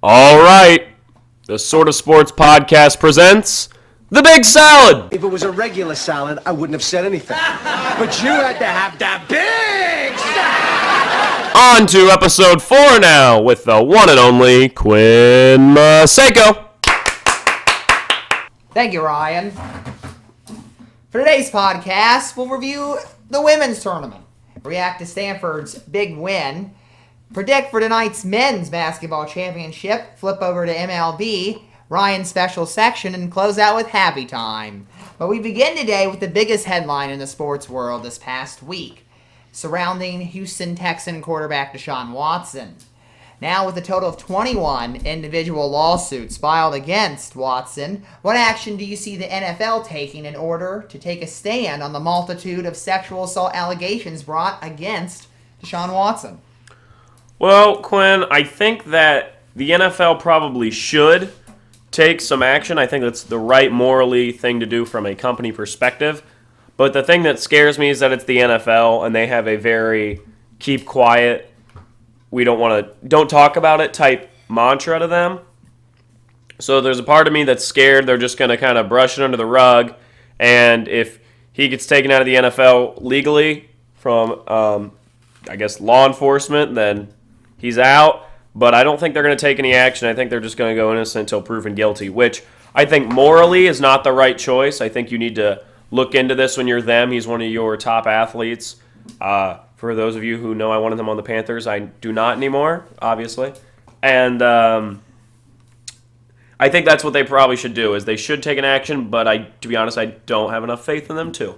All right. The Sort of Sports Podcast presents The Big Salad. If it was a regular salad, I wouldn't have said anything. But you had to have that big salad! On to episode 4 now with the one and only Quinn Maseko. Thank you, Ryan. For today's podcast, we'll review the women's tournament, react to Stanford's big win, predict for tonight's men's basketball championship, flip over to MLB, Ryan's special section, and close out with Happy Time. But we begin today with the biggest headline in the sports world this past week, surrounding Houston Texan quarterback Deshaun Watson. Now with a total of 21 individual lawsuits filed against Watson, what action do you see the NFL taking in order to take a stand on the multitude of sexual assault allegations brought against Deshaun Watson? Well, Quinn, I think that the NFL probably should take some action. I think that's the right morally thing to do from a company perspective. But the thing that scares me is that it's the NFL and they have a very keep quiet, don't talk about it type mantra to them. So there's a part of me that's scared they're just going to kind of brush it under the rug. And if he gets taken out of the NFL legally from, law enforcement, then he's out. But I don't think they're going to take any action. I think they're just going to go innocent until proven guilty, which I think morally is not the right choice. I think you need to look into this when you're them. He's one of your top athletes. For those of you who know I wanted him on the Panthers, I do not anymore, obviously. And I think that's what they probably should do, is they should take an action, but to be honest, I don't have enough faith in them to.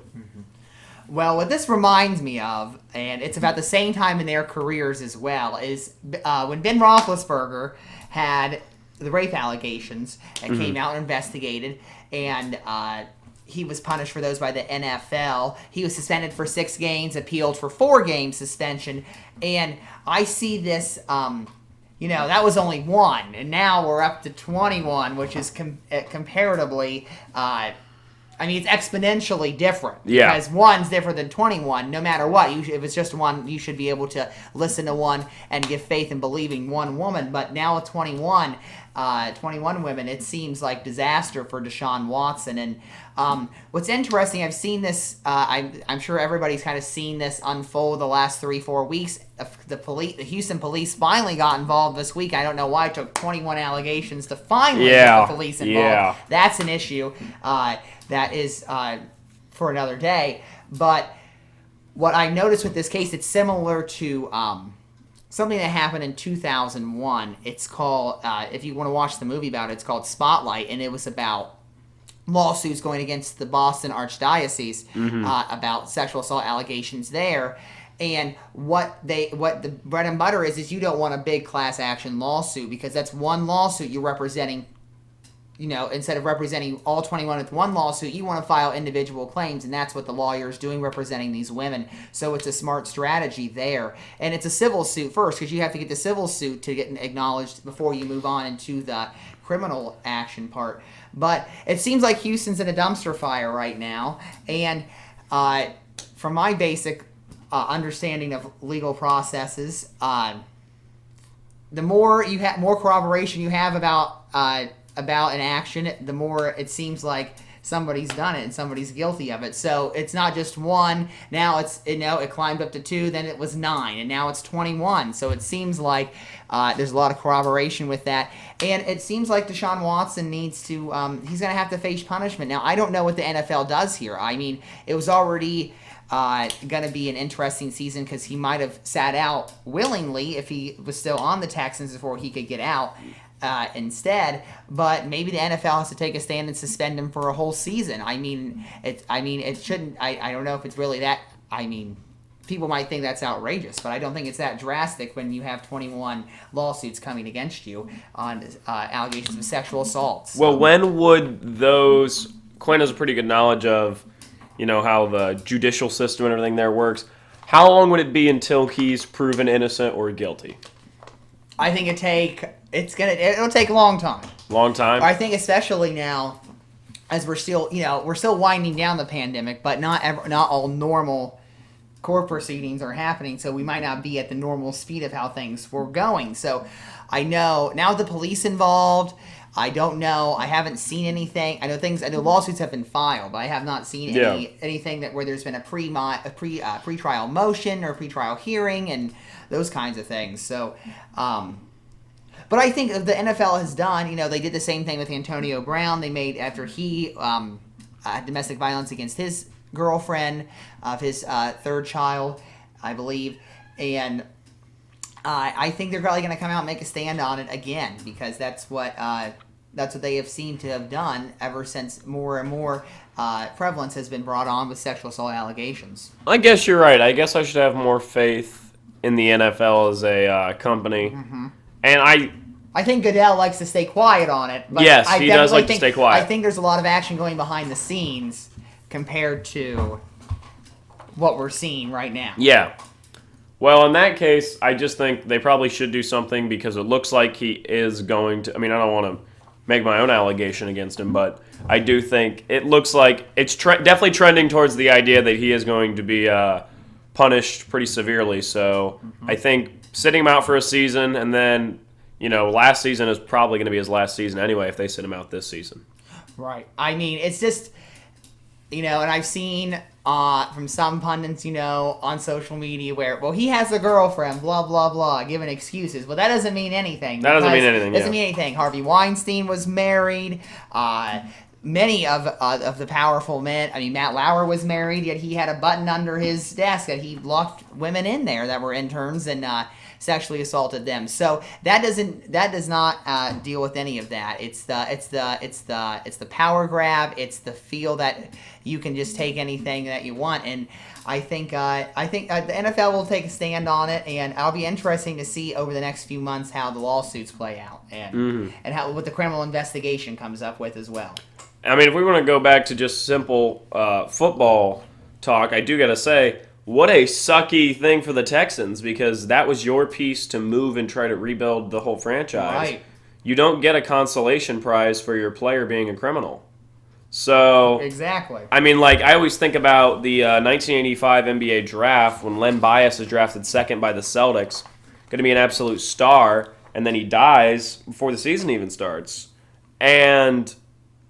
Well, what this reminds me of, and it's about the same time in their careers as well, is when Ben Roethlisberger had the rape allegations and came out and investigated, and he was punished for those by the NFL. He was suspended for 6 games, appealed for 4-game suspension, and I see this, that was only 1, and now we're up to 21, which is comparatively, it's exponentially different. Yeah. Because 1's different than 21, no matter what. If it's just 1, you should be able to listen to 1 and give faith in believing 1 woman, but now with 21 women, it seems like disaster for Deshaun Watson. And what's interesting, I've seen this, I'm sure everybody's kind of seen this unfold the last 3-4 weeks. The Houston police finally got involved this week. I don't know why it took 21 allegations to finally get the police involved. Yeah. That's an issue that is for another day. But what I noticed with this case, it's similar to something that happened in 2001. It's called, if you want to watch the movie about it, it's called Spotlight, and it was about lawsuits going against the Boston Archdiocese about sexual assault allegations there. And what the bread and butter is you don't want a big class action lawsuit, because that's one lawsuit you're representing. Instead of representing all 21 with one lawsuit, you want to file individual claims, and that's what the lawyer is doing, representing these women. So it's a smart strategy there. And it's a civil suit first, because you have to get the civil suit to get acknowledged before you move on into the criminal action part. But it seems like Houston's in a dumpster fire right now, and from my basic understanding of legal processes, the more corroboration you have about an action, the more it seems like somebody's done it and somebody's guilty of it. So it's not just 1. Now it climbed up to 2, then it was 9, and now it's 21. So it seems like there's a lot of corroboration with that. And it seems like Deshaun Watson needs to, he's going to have to face punishment. Now, I don't know what the NFL does here. I mean, it was already going to be an interesting season, because he might have sat out willingly if he was still on the Texans before he could get out. Instead, but maybe the NFL has to take a stand and suspend him for a whole season. It shouldn't. I don't know if it's really that. People might think that's outrageous, but I don't think it's that drastic when you have 21 lawsuits coming against you on allegations of sexual assaults. Well, when would those? Quinn has a pretty good knowledge of, how the judicial system and everything there works. How long would it be until he's proven innocent or guilty? I think it'll take a long time. Long time? I think especially now, as we're still winding down the pandemic, but not all normal court proceedings are happening, so we might not be at the normal speed of how things were going. So I know now with the police involved. I don't know. I haven't seen anything. I know lawsuits have been filed, but I have not seen anything where there's been a pre-trial motion or pre-trial hearing and those kinds of things. So, but I think the NFL has done. They did the same thing with Antonio Brown. They made after he had domestic violence against his girlfriend of his third child, I believe, and I think they're probably going to come out and make a stand on it again because that's what they have seemed to have done ever since more and more prevalence has been brought on with sexual assault allegations. I guess you're right. I guess I should have more faith in the NFL as a company. Mm-hmm. And I think Goodell likes to stay quiet on it. But yes, he does like to stay quiet. I think there's a lot of action going behind the scenes compared to what we're seeing right now. Yeah. Well, in that case, I just think they probably should do something because it looks like he is going to. I mean, I don't want to make my own allegation against him, but I do think it looks like it's definitely trending towards the idea that he is going to be punished pretty severely. So I think sitting him out for a season and then, last season is probably going to be his last season anyway if they sit him out this season. Right. I mean, it's just, and I've seen from some pundits, on social media where, he has a girlfriend, blah, blah, blah, giving excuses. Well, that doesn't mean anything. That doesn't mean anything, Doesn't mean anything. Harvey Weinstein was married. Many of the powerful men, Matt Lauer was married, yet he had a button under his desk that he locked women in there that were interns and sexually assaulted them. So that does not deal with any of that. It's the power grab. It's the feel that you can just take anything that you want. And I think the NFL will take a stand on it, and it'll be interesting to see over the next few months how the lawsuits play out and how what the criminal investigation comes up with as well. I mean, if we want to go back to just simple football talk, I do got to say, what a sucky thing for the Texans, because that was your piece to move and try to rebuild the whole franchise. Right. You don't get a consolation prize for your player being a criminal. So exactly. I mean, I always think about the 1985 NBA draft when Len Bias is drafted second by the Celtics, going to be an absolute star, and then he dies before the season even starts. And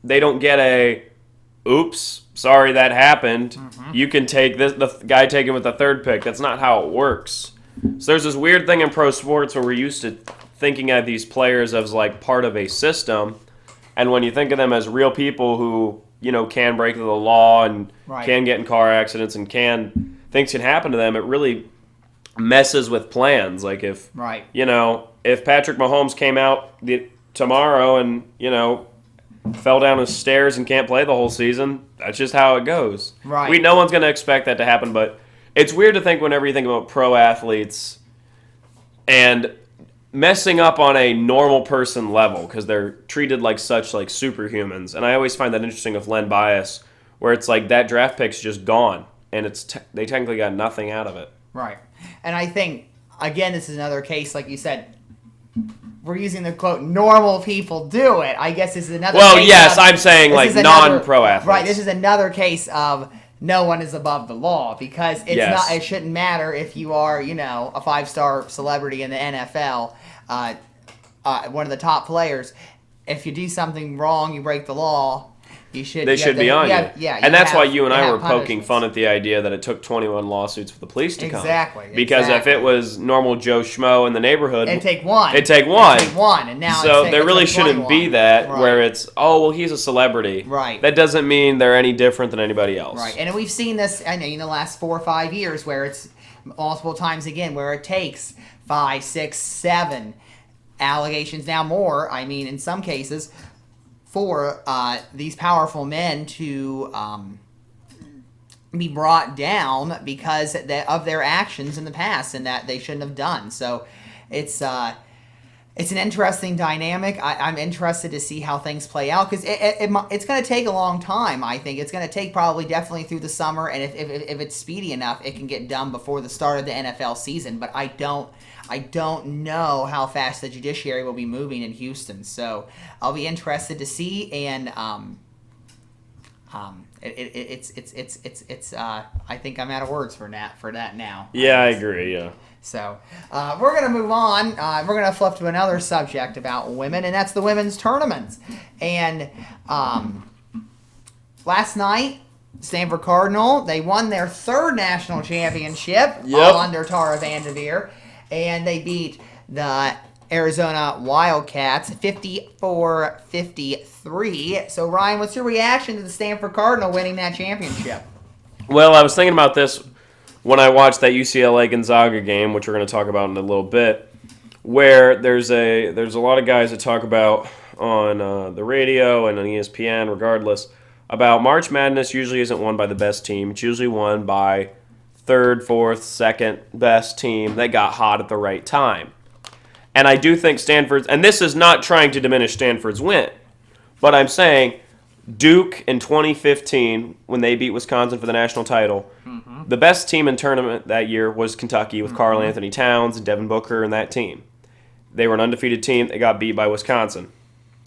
they don't get oops, sorry that happened. Mm-hmm. You can take this, the guy taken with the third pick. That's not how it works. So there's this weird thing in pro sports where we're used to thinking of these players as part of a system. And when you think of them as real people who, can break the law and can get in car accidents and things can happen to them, it really messes with plans. If Patrick Mahomes came out tomorrow and, fell down the stairs and can't play the whole season, that's just how it goes. Right. No one's going to expect that to happen, but it's weird to think whenever you think about pro athletes and messing up on a normal person level because they're treated like superhumans. And I always find that interesting with Len Bias, where it's that draft pick's just gone, and they technically got nothing out of it. Right. And I think, again, this is another case, like you said, we're using the quote, normal people do it. I guess this is another case yes, I'm saying non-pro athletes. Right, this is another case of no one is above the law because it shouldn't matter if you are, a 5-star celebrity in the NFL, one of the top players. If you do something wrong, you break the law, they should be on you. Yeah, and that's why you and I were poking fun at the idea that it took 21 lawsuits for the police to come. Exactly. Because if it was normal Joe Schmo in the neighborhood, it'd take one. And now there really shouldn't be that where it's, he's a celebrity. Right. That doesn't mean they're any different than anybody else. Right. And we've seen this in the last 4 or 5 years where it's multiple times again where it takes 5, 6, 7 allegations, now more, in some cases, for these powerful men to be brought down because of their actions in the past and that they shouldn't have done. So it's an interesting dynamic. I'm interested to see how things play out because it's going to take a long time. I think it's going to take probably definitely through the summer, and if it's speedy enough, it can get done before the start of the NFL season. But I don't know how fast the judiciary will be moving in Houston, so I'll be interested to see. And it's I think I'm out of words for that now. Yeah, I agree. Yeah. So we're going to move on. We're going to flip to another subject about women, and that's the women's tournaments. And last night, Stanford Cardinal, they won their third national championship, all under Tara Vanderveer, and they beat the Arizona Wildcats 54-53. So, Ryan, what's your reaction to the Stanford Cardinal winning that championship? Well, I was thinking about this when I watched that UCLA Gonzaga game, which we're going to talk about in a little bit, where there's a lot of guys that talk about on the radio and on ESPN, regardless, about March Madness usually isn't won by the best team. It's usually won by third, fourth, second best team that got hot at the right time. And I do think Stanford's, and this is not trying to diminish Stanford's win, but I'm saying Duke in 2015, when they beat Wisconsin for the national title, the best team in tournament that year was Kentucky with Karl Anthony Towns and Devin Booker and that team. They were an undefeated team. They got beat by Wisconsin.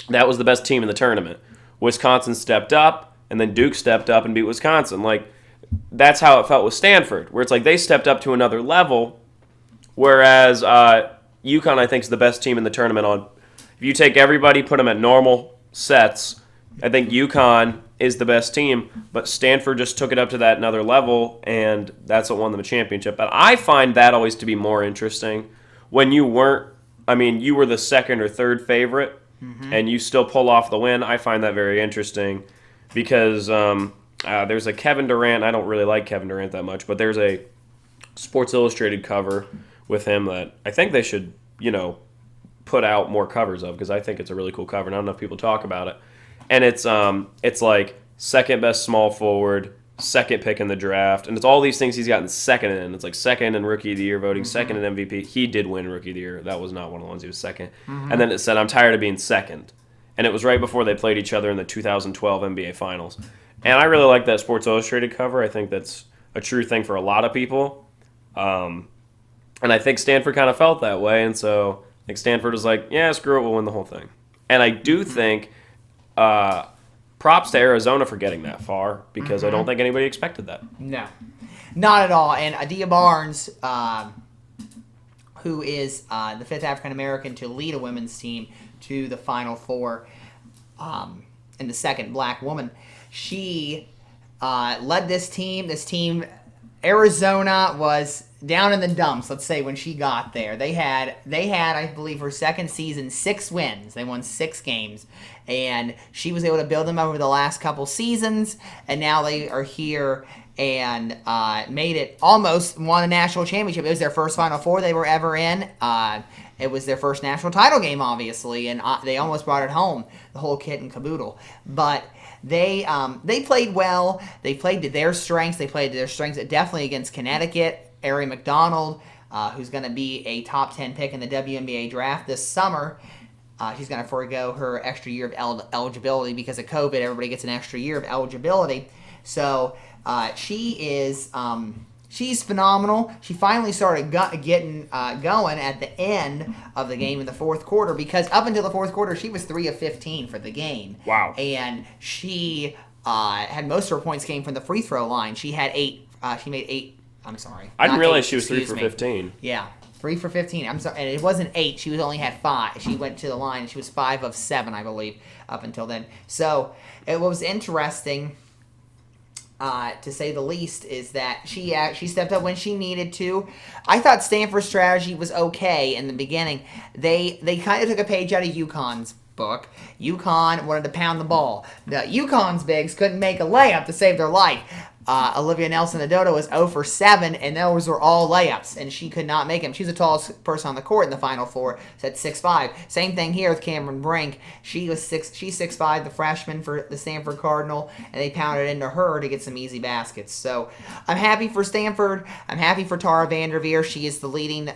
That was the best team in the tournament. Wisconsin stepped up, and then Duke stepped up and beat Wisconsin. Like, that's how it felt with Stanford, where it's like they stepped up to another level, whereas UConn, I think, is the best team in the tournament. If you take everybody, put them at normal sets, I think UConn is the best team, but Stanford just took it up to that another level, and that's what won them a championship. But I find that always to be more interesting when you weren't, you were the second or third favorite, and you still pull off the win. I find that very interesting because there's a Kevin Durant. I don't really like Kevin Durant that much, but there's a Sports Illustrated cover with him that I think they should, put out more covers of, because I think it's a really cool cover. Not enough people talk about it. And it's like second best small forward, second pick in the draft, and it's all these things he's gotten second in. It's like second in Rookie of the Year voting, second in MVP. He did win Rookie of the Year. That was not one of the ones he was second. And then it said, I'm tired of being second. And it was right before they played each other in the 2012 NBA Finals. And I really like that Sports Illustrated cover. I think that's a true thing for a lot of people. And I think Stanford kind of felt that way, and so I think Stanford was like, yeah, screw it, we'll win the whole thing. And I do think props to Arizona for getting that far, because I don't think anybody expected that. No, not at all. And Adia Barnes, who is the fifth African-American to lead a women's team to the Final Four, and the second black woman, she led this team. This team, Arizona was down in the dumps, let's say, when she got there. They had, I believe, her second season, 6 wins. They won 6 games. And she was able to build them over the last couple seasons. And now they are here and made it, almost won a national championship. It was their first Final Four they were ever in. It was their first national title game, obviously. And they almost brought it home, the whole kit and caboodle. But they played well. They played to their strengths. They played to their strengths definitely against Connecticut. Ari McDonald, who's going to be a top 10 pick in the WNBA draft this summer. She's going to forego her extra year of eligibility because of COVID. Everybody gets an extra year of eligibility. So she's phenomenal. She finally started getting going at the end of the game in the fourth quarter, because up until the fourth quarter, she was 3 of 15 for the game. Wow. And she had most of her points came from the free throw line. She had 8. She made 8. I'm sorry. I didn't realize she was 3 for 15. Yeah, 3 for 15. I'm sorry, and it wasn't 8. She only had 5. She went to the line, and she was 5 of 7, I believe, up until then. So it was interesting, to say the least, is that she stepped up when she needed to. I thought Stanford's strategy was okay in the beginning. They kind of took a page out of UConn's book. UConn wanted to pound the ball. The UConn's bigs couldn't make a layup to save their life. Olivia Nelson-Ododo was 0 for 7, and those were all layups, and she could not make them. She's the tallest person on the court in the Final Four. She's at 6'5". Same thing here with Cameron Brink. She's 6'5", the freshman for the Stanford Cardinal, and they pounded into her to get some easy baskets. So I'm happy for Stanford. I'm happy for Tara Vanderveer. She is the leading.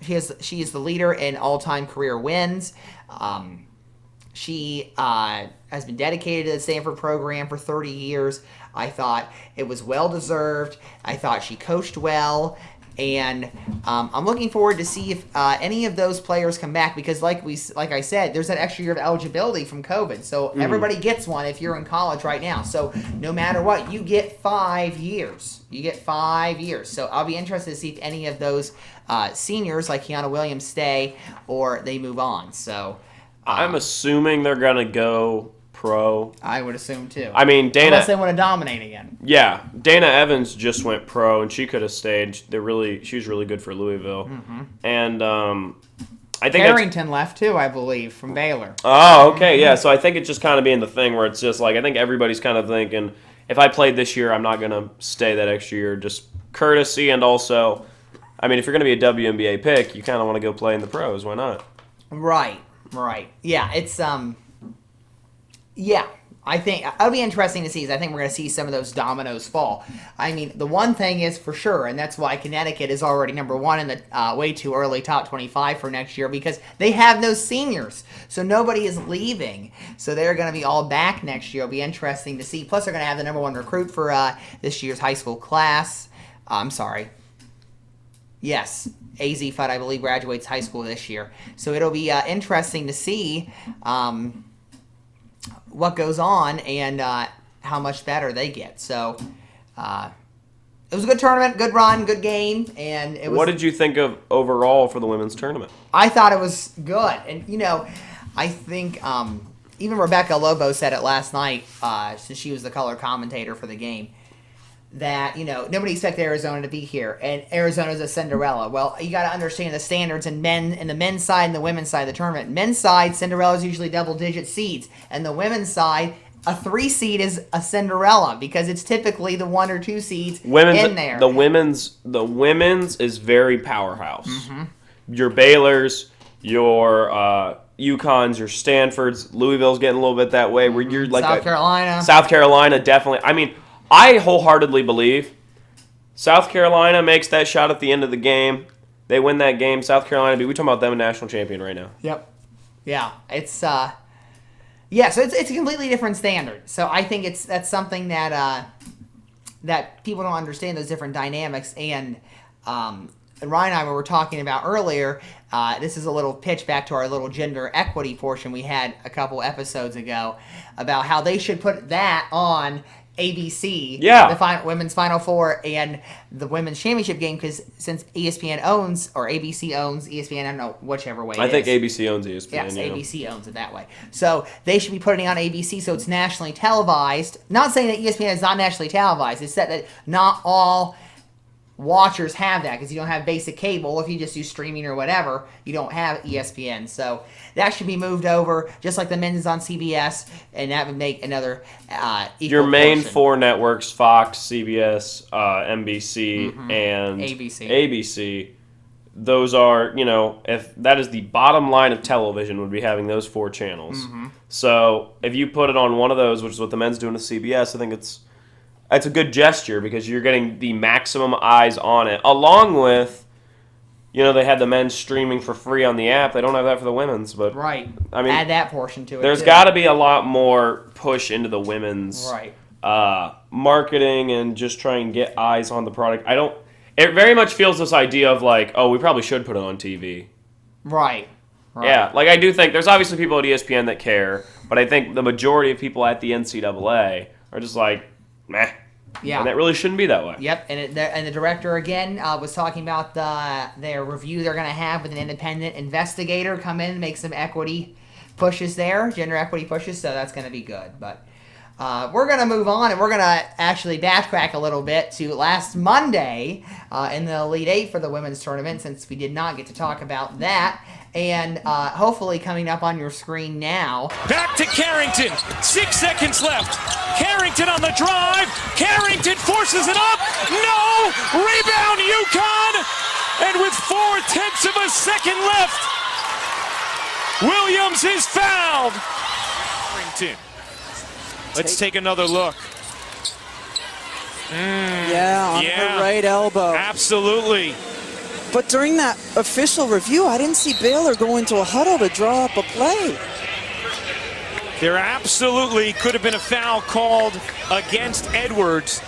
She is the leader in all-time career wins. She has been dedicated to the Stanford program for 30 years. I thought it was well-deserved. I thought she coached well. And I'm looking forward to see if any of those players come back because, like I said, there's that extra year of eligibility from COVID. So everybody gets one if you're in college right now. So no matter what, you get 5 years. You get 5 years. So I'll be interested to see if any of those seniors like Kiana Williams stay or they move on. So I'm assuming they're gonna go pro. I would assume too. I mean, Dana. Unless they want to dominate again. Yeah, Dana Evans just went pro, and she could have stayed. She was really good for Louisville, and I think Carrington left too, I believe, from Baylor. Oh, okay, yeah. So I think it's just kind of being the thing where it's just like I think everybody's kind of thinking, if I played this year, I'm not gonna stay that extra year, just courtesy, and also, I mean, if you're gonna be a WNBA pick, you kind of want to go play in the pros. Why not? Right. Yeah, it's yeah, I think it'll be interesting to see. I think we're going to see some of those dominoes fall. I mean, the one thing is for sure, and that's why Connecticut is already number one in the way too early top 25 for next year because they have no seniors. So nobody is leaving. So they're going to be all back next year. It'll be interesting to see. Plus, they're going to have the number one recruit for this year's high school class. I'm sorry. Yes, AZ Fudd, I believe, graduates high school this year. So it'll be interesting to see what goes on and how much better they get. So it was a good tournament, good run, good game. And it was. What did you think of overall for the women's tournament? I thought it was good. And, I think even Rebecca Lobo said it last night, since she was the color commentator for the game, that, nobody expected Arizona to be here, and Arizona's a Cinderella. Well, you got to understand the standards in the men's side and the women's side of the tournament. Men's side, Cinderella's usually double-digit seeds, and the women's side, a 3 seed is a Cinderella because it's typically the 1 or 2 seeds in there. The women's is very powerhouse. Your Baylor's, your UConn's, your Stanford's, Louisville's getting a little bit that way. Where you're like South Carolina, definitely. I mean, I wholeheartedly believe South Carolina makes that shot at the end of the game. They win that game. South Carolina, we're talking about them a national champion right now. Yep. Yeah. It's so it's a completely different standard. So I think that's something that that people don't understand, those different dynamics. And Ryan and I were talking about earlier. This is a little pitch back to our little gender equity portion we had a couple episodes ago about how they should put that on ABC, the women's Final Four, and the women's championship game, because since ESPN owns, or ABC owns ESPN, I don't know whichever way I think ABC owns ESPN. Yes, ABC owns it that way. So they should be putting it on ABC so it's nationally televised. Not saying that ESPN is not nationally televised. It's that not all watchers have that, because you don't have basic cable. If you just do streaming or whatever, you don't have ESPN. So that should be moved over, just like the men's is on CBS, and that would make another equal your main portion. 4 networks: Fox, CBS, NBC, and ABC. Those are, if that is the bottom line of television, would be having those 4 channels. So if you put it on one of those, which is what the men's doing to CBS, I think it's a good gesture, because you're getting the maximum eyes on it, along with, they had the men's streaming for free on the app. They don't have that for the women's, but right. I mean, add that portion to it. There's got to be a lot more push into the women's marketing and just try and get eyes on the product. It very much feels this idea of like, oh, we probably should put it on TV. Right. Yeah, like I do think there's obviously people at ESPN that care, but I think the majority of people at the NCAA are just like, meh. Yeah. And that really shouldn't be that way. Yep, and the director, again, was talking about their review they're going to have with an independent investigator come in and make some equity pushes there, gender equity pushes, so that's going to be good. But we're going to move on, and we're going to actually backtrack a little bit to last Monday in the Elite Eight for the women's tournament, since we did not get to talk about that. And hopefully coming up on your screen now. Back to Carrington. 6 seconds left. Carrington on the drive. Carrington forces it up. No! Rebound UConn! And with 4/10 of a second left, Williams is fouled. Carrington. Let's take another look. On her right elbow. Absolutely. But during that official review, I didn't see Baylor go into a huddle to draw up a play. There absolutely could have been a foul called against Edwards.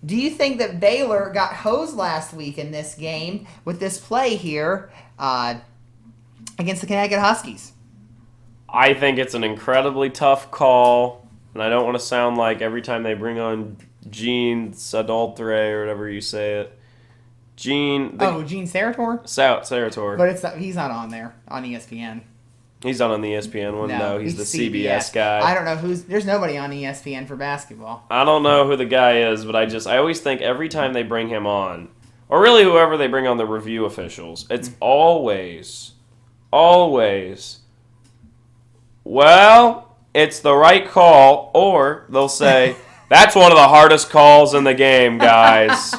Do you think that Baylor got hosed last week in this game with this play here against the Connecticut Huskies? I think it's an incredibly tough call, and I don't want to sound like every time they bring on Gene Sadoltre or whatever you say it. Gene Sarator? Sarator. But he's not on there on ESPN. He's not on the ESPN one. No, he's the CBS guy. I don't know there's nobody on ESPN for basketball. I don't know who the guy is, but I always think every time they bring him on, or really whoever they bring on the review officials, it's always, well, it's the right call, or they'll say, that's one of the hardest calls in the game, guys.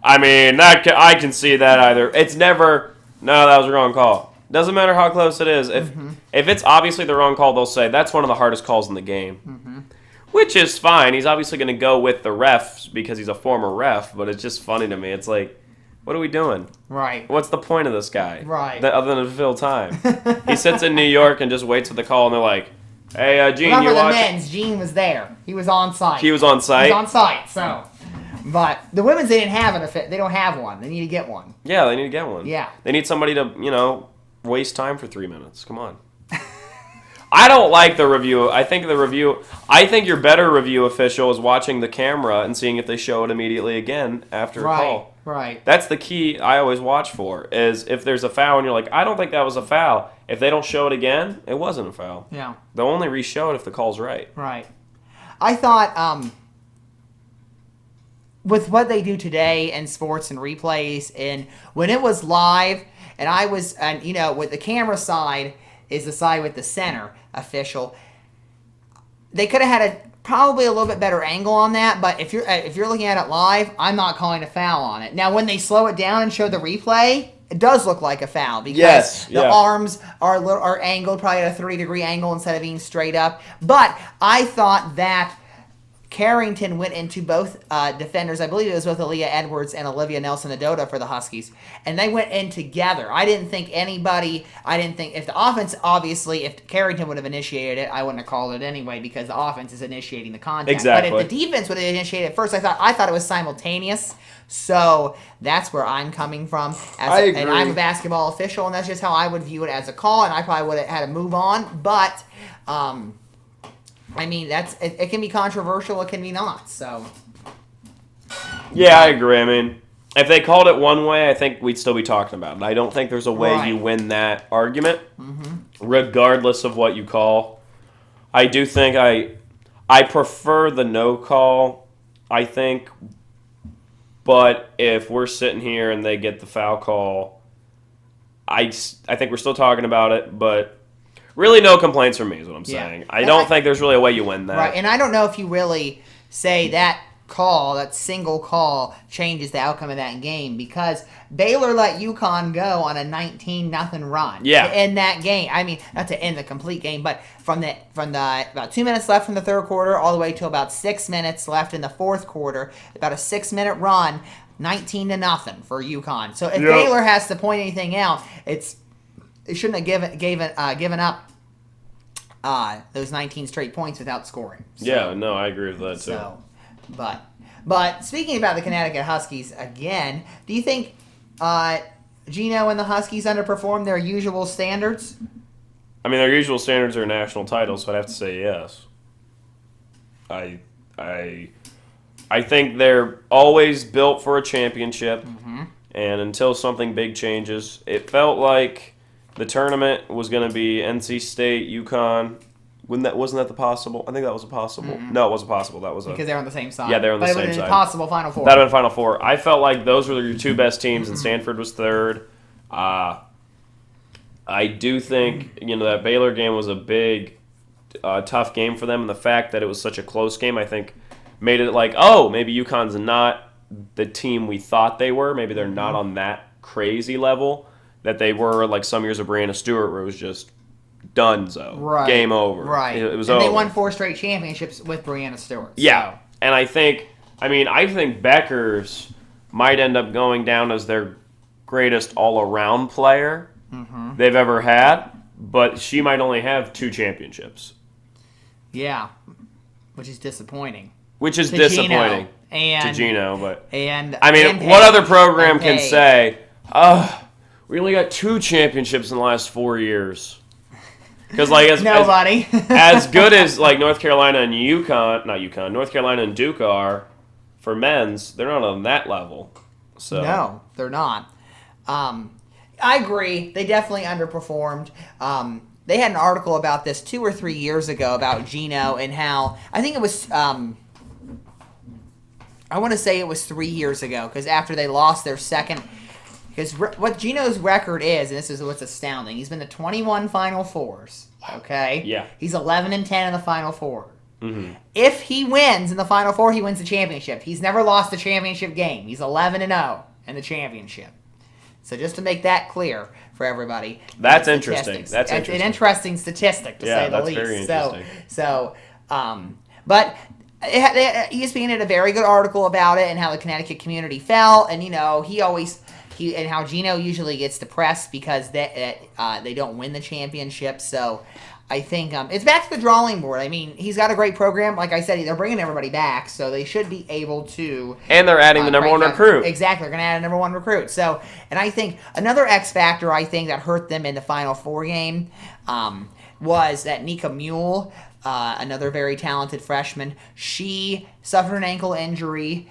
I mean, I can see that either. It's never, no, that was a wrong call. Doesn't matter how close it is. If it's obviously the wrong call, they'll say, that's one of the hardest calls in the game. Which is fine. He's obviously going to go with the refs because he's a former ref, but it's just funny to me. It's like, what are we doing? Right. What's the point of this guy? Right. Other than to fill time. He sits in New York and just waits for the call, and they're like, hey, Gene, Remember you the watching? men's, Gene was there. He was on site. He was on site? He was on site, so. But the women's, they don't have one. They need to get one. Yeah, they need to get one. Yeah. They need somebody to, waste time for 3 minutes. Come on. I don't like the review. I think your better review official is watching the camera and seeing if they show it immediately again after a call. Right. That's the key I always watch for, is if there's a foul and you're like, I don't think that was a foul. If they don't show it again, it wasn't a foul. Yeah. They'll only re-show it if the call's right. Right. I thought with what they do today in sports and replays, and when it was live, with the camera side is the side with the center official, they could have had probably a little bit better angle on that. But if you're looking at it live, I'm not calling a foul on it. Now, when they slow it down and show the replay, it does look like a foul because the arms are angled probably at a 30-degree angle instead of being straight up. But I thought that Carrington went into both defenders. I believe it was both Aaliyah Edwards and Olivia Nelson-Adota for the Huskies. And they went in together. I didn't think if the offense, obviously, if Carrington would have initiated it, I wouldn't have called it anyway because the offense is initiating the contact. Exactly. But if the defense would have initiated it first, I thought it was simultaneous. So that's where I'm coming from. I agree. And I'm a basketball official, and that's just how I would view it as a call, and I probably would have had to move on. But, it can be controversial, it can be not, so. Yeah, I agree. I mean, if they called it one way, I think we'd still be talking about it. I don't think there's a way you win that argument, regardless of what you call. I do think I prefer the no call, I think, but if we're sitting here and they get the foul call, I think we're still talking about it, but really no complaints from me is what I'm saying. I don't think there's really a way you win that. Right, and I don't know if you really say that call, that single call, changes the outcome of that game because Baylor let UConn go on a 19-0 run to end that game. I mean, not to end the complete game, but from the about 2 minutes left in the third quarter all the way to about 6 minutes left in the fourth quarter, about a 6-minute run, 19-0 for UConn. So if Baylor has to point anything out, they shouldn't have given up those 19 straight points without scoring. So, I agree with that too. So, but speaking about the Connecticut Huskies again, do you think Gino and the Huskies underperformed their usual standards? I mean, their usual standards are national titles, so I'd have to say yes. I think they're always built for a championship, and until something big changes, it felt like the tournament was going to be NC State, UConn. Wasn't that the possible? I think that was a possible. No, it wasn't possible. That was because they're on the same side. Yeah, they're on the same side. But it would have been possible Final Four. That would have been Final Four. I felt like those were your two best teams, and Stanford was third. I do think that Baylor game was a big, tough game for them, and the fact that it was such a close game, I think, made it like, oh, maybe UConn's not the team we thought they were. Maybe they're not on that crazy level that they were like some years of Brianna Stewart, where it was just donezo, game over. Right. It was and over. They won 4 straight championships with Brianna Stewart. Yeah, so. And I think Beckers might end up going down as their greatest all-around player they've ever had, but she might only have 2 championships. Yeah, which is disappointing. Disappointing. And to Gino, but and I mean, and what Paige. other program And can Paige. say, we only got 2 championships in the last 4 years? Because like Nobody. as good as like North Carolina and North Carolina and Duke are for men's, they're not on that level. So No, they're not. I agree. They definitely underperformed. They had an article about this 2 or 3 years ago about Gino and how I think it was. I want to say it was 3 years ago because after they lost their second. Because what Gino's record is, and this is what's astounding, he's been to 21 Final Fours. Okay. Yeah. He's 11-10 in the Final Four. Mm-hmm. If he wins in the Final Four, he wins the championship. He's never lost a championship game. He's 11-0 in the championship. So just to make that clear for everybody. That's interesting. That's It's interesting. an interesting statistic, to say the that's least. very interesting. But ESPN had a very good article about it and how the Connecticut community felt. And, and how Gino usually gets depressed because they don't win the championship. So I think it's back to the drawing board. I mean, he's got a great program. Like I said, they're bringing everybody back, so they should be able to. And they're adding the number one recruit. Exactly, they're going to add a number one recruit. So, and I think another X factor I think that hurt them in the Final Four game was that Nika Mule, another very talented freshman, she suffered an ankle injury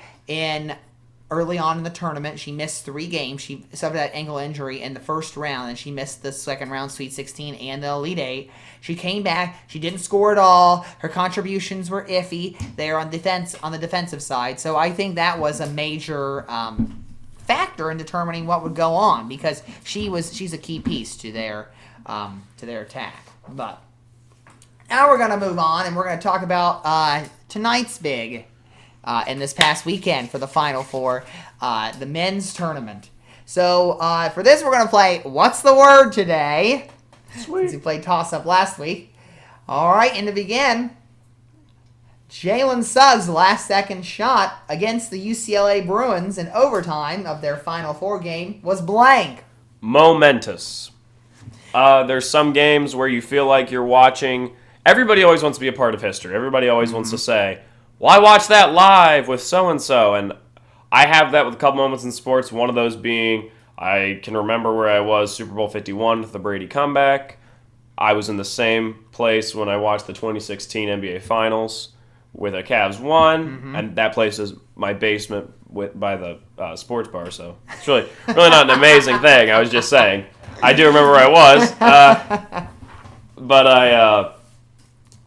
early on in the tournament. She missed 3 games. She suffered that ankle injury in the first round, and she missed the second round Sweet 16 and the Elite 8. She came back. She didn't score at all. Her contributions were iffy. They are on the defensive side. So I think that was a major factor in determining what would go on because she's a key piece to their attack. But now we're going to move on, and we're going to talk about tonight's big. In this past weekend for the Final Four, the men's tournament. So for this, we're going to play What's the Word today? Sweet. Since we played toss-up last week. All right, and to begin, Jalen Suggs' last-second shot against the UCLA Bruins in overtime of their Final Four game was blank. Momentous. There's some games where you feel like you're watching. Everybody always wants to be a part of history. Everybody always wants to say, well, I watched that live with so-and-so, and I have that with a couple moments in sports, one of those being I can remember where I was Super Bowl 51 with the Brady comeback. I was in the same place when I watched the 2016 NBA Finals with a Cavs won, and that place is my basement by the sports bar, so it's really not an amazing thing. I was just saying. I do remember where I was, but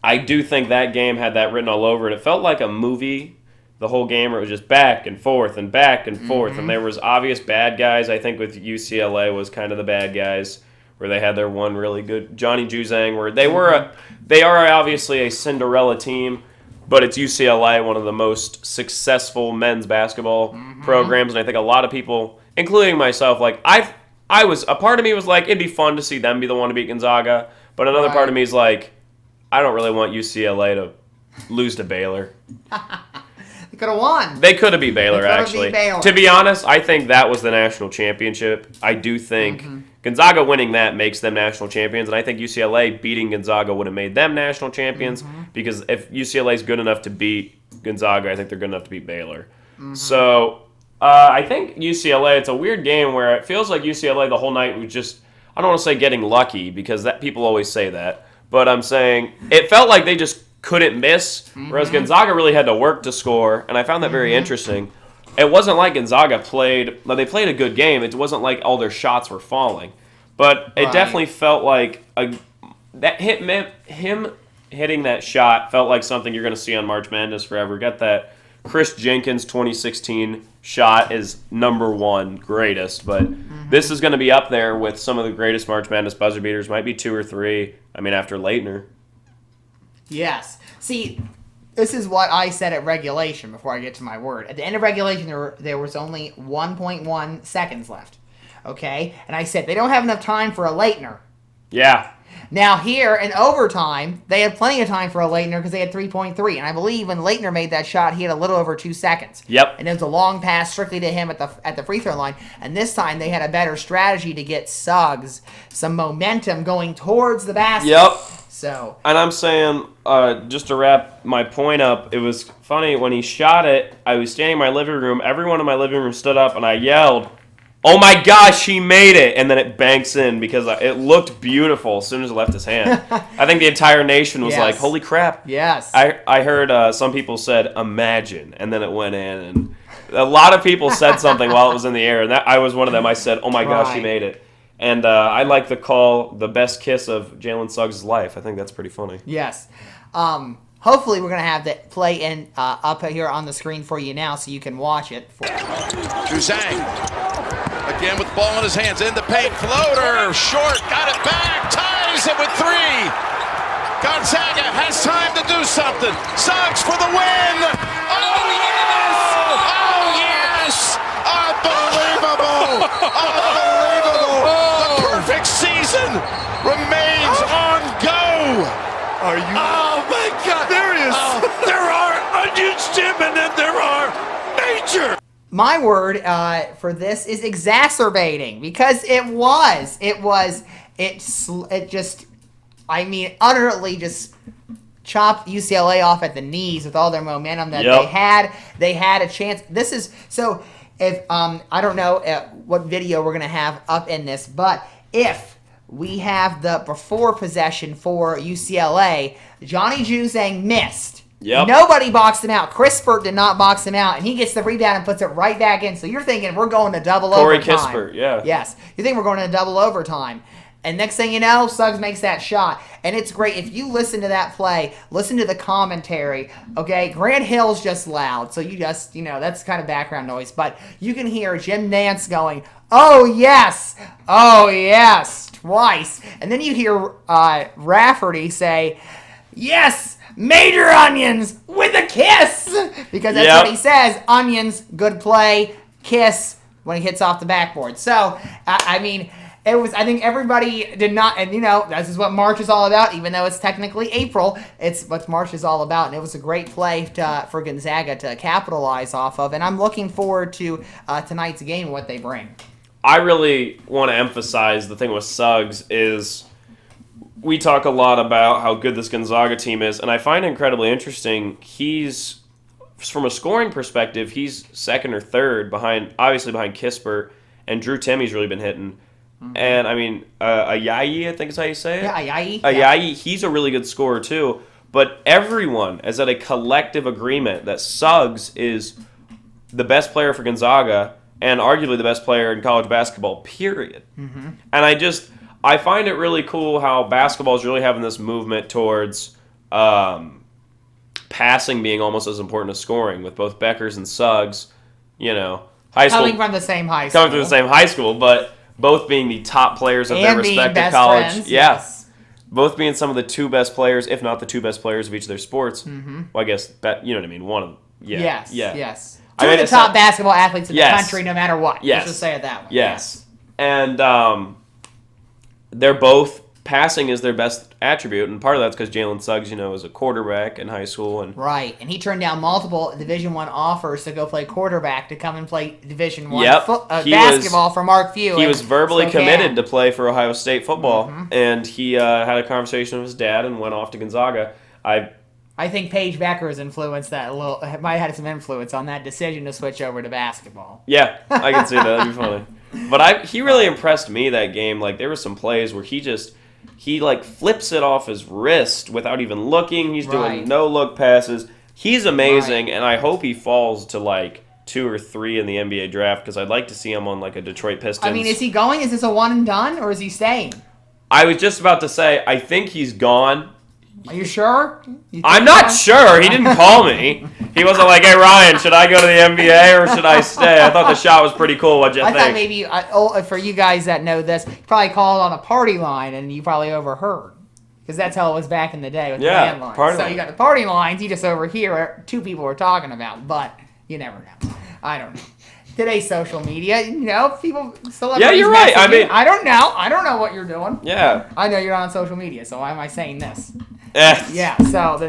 I do think that game had that written all over it. It felt like a movie the whole game where it was just back and forth and back and forth. And there was obvious bad guys. I think with UCLA was kind of the bad guys where they had their one really good Johnny Juzang where they are obviously a Cinderella team, but it's UCLA, one of the most successful men's basketball programs. And I think a lot of people, including myself, like I was, a part of me was like, it'd be fun to see them be the one to beat Gonzaga. But another part of me is like, I don't really want UCLA to lose to Baylor. They could have won. They could have beat Baylor, actually. To be honest, I think that was the national championship. I do think Gonzaga winning that makes them national champions, and I think UCLA beating Gonzaga would have made them national champions because if UCLA is good enough to beat Gonzaga, I think they're good enough to beat Baylor. So I think UCLA, it's a weird game where it feels like UCLA the whole night was just, I don't want to say getting lucky because that people always say that. But I'm saying it felt like they just couldn't miss, whereas Gonzaga really had to work to score, and I found that very interesting. It wasn't like Gonzaga they played a good game. It wasn't like all their shots were falling. But it definitely felt like him hitting that shot felt like something you're going to see on March Madness forever. Got that Chris Jenkins 2016 shot is number 1 greatest, but this is going to be up there with some of the greatest March Madness buzzer beaters. Might be 2 or 3. I mean, after Leitner. Yes. See, this is what I said at regulation before I get to my word. At the end of regulation, there was only 1.1 seconds left. Okay? And I said, they don't have enough time for a Leitner. Yeah. Now here, in overtime, they had plenty of time for a Leitner because they had 3.3. And I believe when Leitner made that shot, he had a little over 2 seconds. Yep. And it was a long pass strictly to him at the free throw line. And this time, they had a better strategy to get Suggs some momentum going towards the basket. Yep. So. And I'm saying, just to wrap my point up, it was funny when he shot it. I was standing in my living room. Everyone in my living room stood up, and I yelled, "Oh my gosh, he made it!" And then it banks in because it looked beautiful as soon as it left his hand. I think the entire nation was like, "Holy crap!" Yes. I heard some people said, "Imagine," and then it went in, and a lot of people said something while it was in the air, and I was one of them. I said, "Oh my gosh, he made it." And I like the call the best kiss of Jalen Suggs' life. I think that's pretty funny. Yes. Hopefully we're going to have that play in up here on the screen for you now so you can watch it. Juzang, again with the ball in his hands, in the paint, floater, short, got it back, ties it with 3. Gonzaga has time to do something. Suggs for the win. Oh, yes! Oh, yes! Unbelievable! Unbelievable! The perfect season remains on go. Are you? Oh, my God. There is. There are onions, Jim, and then there are nature. My word for this is exacerbating because it just, I mean, utterly just chopped UCLA off at the knees with all their momentum that they had. They had a chance. This is so. If I don't know what video we're gonna have up in this, but if we have the before possession for UCLA, Johnny Juzang missed. Yep. Nobody boxed him out. Chris Spurt did not box him out, and he gets the rebound and puts it right back in. So you're thinking we're going to double Corey overtime. Kispert, yeah. Yes. You think we're going to double overtime. And next thing you know, Suggs makes that shot. And it's great. If you listen to that play, listen to the commentary, okay? Grant Hill's just loud. So you just, that's kind of background noise. But you can hear Jim Nance going, "Oh, yes. Oh, yes," twice. And then you hear Rafferty say, "Yes, Major Onions with a kiss," because that's what he says. Onions, good play, kiss when he hits off the backboard. So, I mean, it was, I think everybody did not, and this is what March is all about, even though it's technically April, it's what March is all about, and it was a great play for Gonzaga to capitalize off of, and I'm looking forward to tonight's game and what they bring. I really want to emphasize the thing with Suggs is we talk a lot about how good this Gonzaga team is, and I find it incredibly interesting. He's, from a scoring perspective, he's second or third behind Kispert, and Drew Timmy's really been hitting. Mm-hmm. And, I mean, Ayayi, I think is how you say it? Yeah, Ayayi. Ayayi, he's a really good scorer, too. But everyone is at a collective agreement that Suggs is the best player for Gonzaga and arguably the best player in college basketball, period. Mm-hmm. And I find it really cool how basketball is really having this movement towards passing being almost as important as scoring, with both Beckers and Suggs, high school. Coming from the same high school. Coming from the same high school, but both being the top players of their respective college. Friends, yes. Both being some of the 2 best players, if not the 2 best players of each of their sports. Mm-hmm. Well, I guess, you know what I mean? One of them. Yeah. Yes. 2 of the top basketball athletes in the country, no matter what. Yes. Let's just say it that way. Yes. And they're both, passing is their best attribute, and part of that's because Jalen Suggs, is a quarterback in high school. Right, and he turned down multiple Division I offers to go play quarterback to come and play Division I basketball for Mark Few. He was verbally committed to play for Ohio State football, and he had a conversation with his dad and went off to Gonzaga. I think Paige Becker's influence might have had some influence on that decision to switch over to basketball. Yeah, I can see that. That'd be funny. But he really impressed me that game. Like, there were some plays where he flips it off his wrist without even looking. He's doing no-look passes. He's amazing, and I hope he falls to, 2 or 3 in the NBA draft, because I'd like to see him on, a Detroit Pistons. I mean, is he going? Is this a one and done, or is he staying? I was just about to say, I think he's gone. Are you sure? I'm not sure. He didn't call me. He wasn't like, "Hey, Ryan, should I go to the NBA or should I stay?" I thought the shot was pretty cool. What'd you think? I thought maybe, for you guys that know this, you probably called on a party line and you probably overheard. Because that's how it was back in the day with the landlines. So you got the party lines, you just overhear 2 people were talking about. But you never know. I don't know. Today's social media, people, celebrities. Yeah, you're right. I mean, I don't know what you're doing. Yeah. I know you're not on social media, so why am I saying this? Yes. Yeah, but.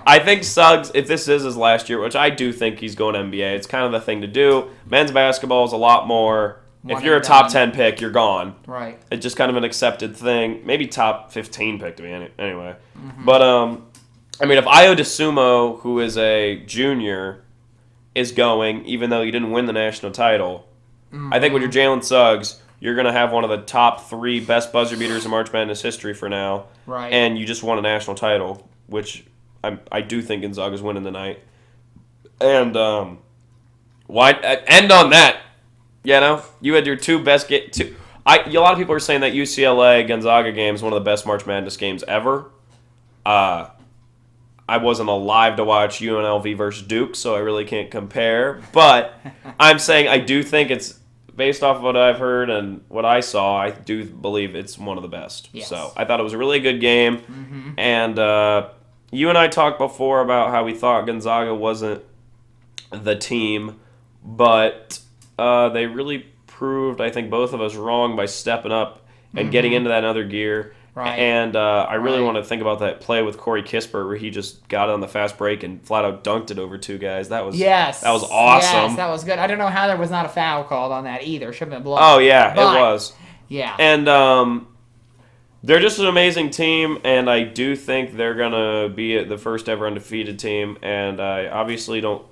I think Suggs, if this is his last year, which I do think he's going to NBA, it's kind of the thing to do. Men's basketball is a lot more If you're a top 10 pick, you're gone. Right. It's just kind of an accepted thing. Maybe top 15 pick to me anyway. But, I mean, if Io DeSumo, who is a junior, is going, even though he didn't win the national title, I think when you're Jalen Suggs, you're going to have one of the top 3 best buzzer beaters in March Madness history for now. Right. And you just won a national title, which I do think Gonzaga's winning tonight. And why end on that? You know, you had your 2 best a lot of people are saying that UCLA Gonzaga game is one of the best March Madness games ever. I wasn't alive to watch UNLV versus Duke, so I really can't compare. But I'm saying I do think it's, based off of what I've heard and what I saw, I do believe it's one of the best. Yes. So I thought it was a really good game. And you and I talked before about how we thought Gonzaga wasn't the team, but they really proved, I think, both of us wrong by stepping up and getting into that other gear. Right. And I really want to think about that play with Corey Kispert where he just got on the fast break and flat out dunked it over 2 guys. That was awesome. Yes, that was good. I don't know how there was not a foul called on that either. Should have been blown. Oh, yeah, it was. Yeah. And they're just an amazing team, and I do think they're going to be the first ever undefeated team. And I obviously don't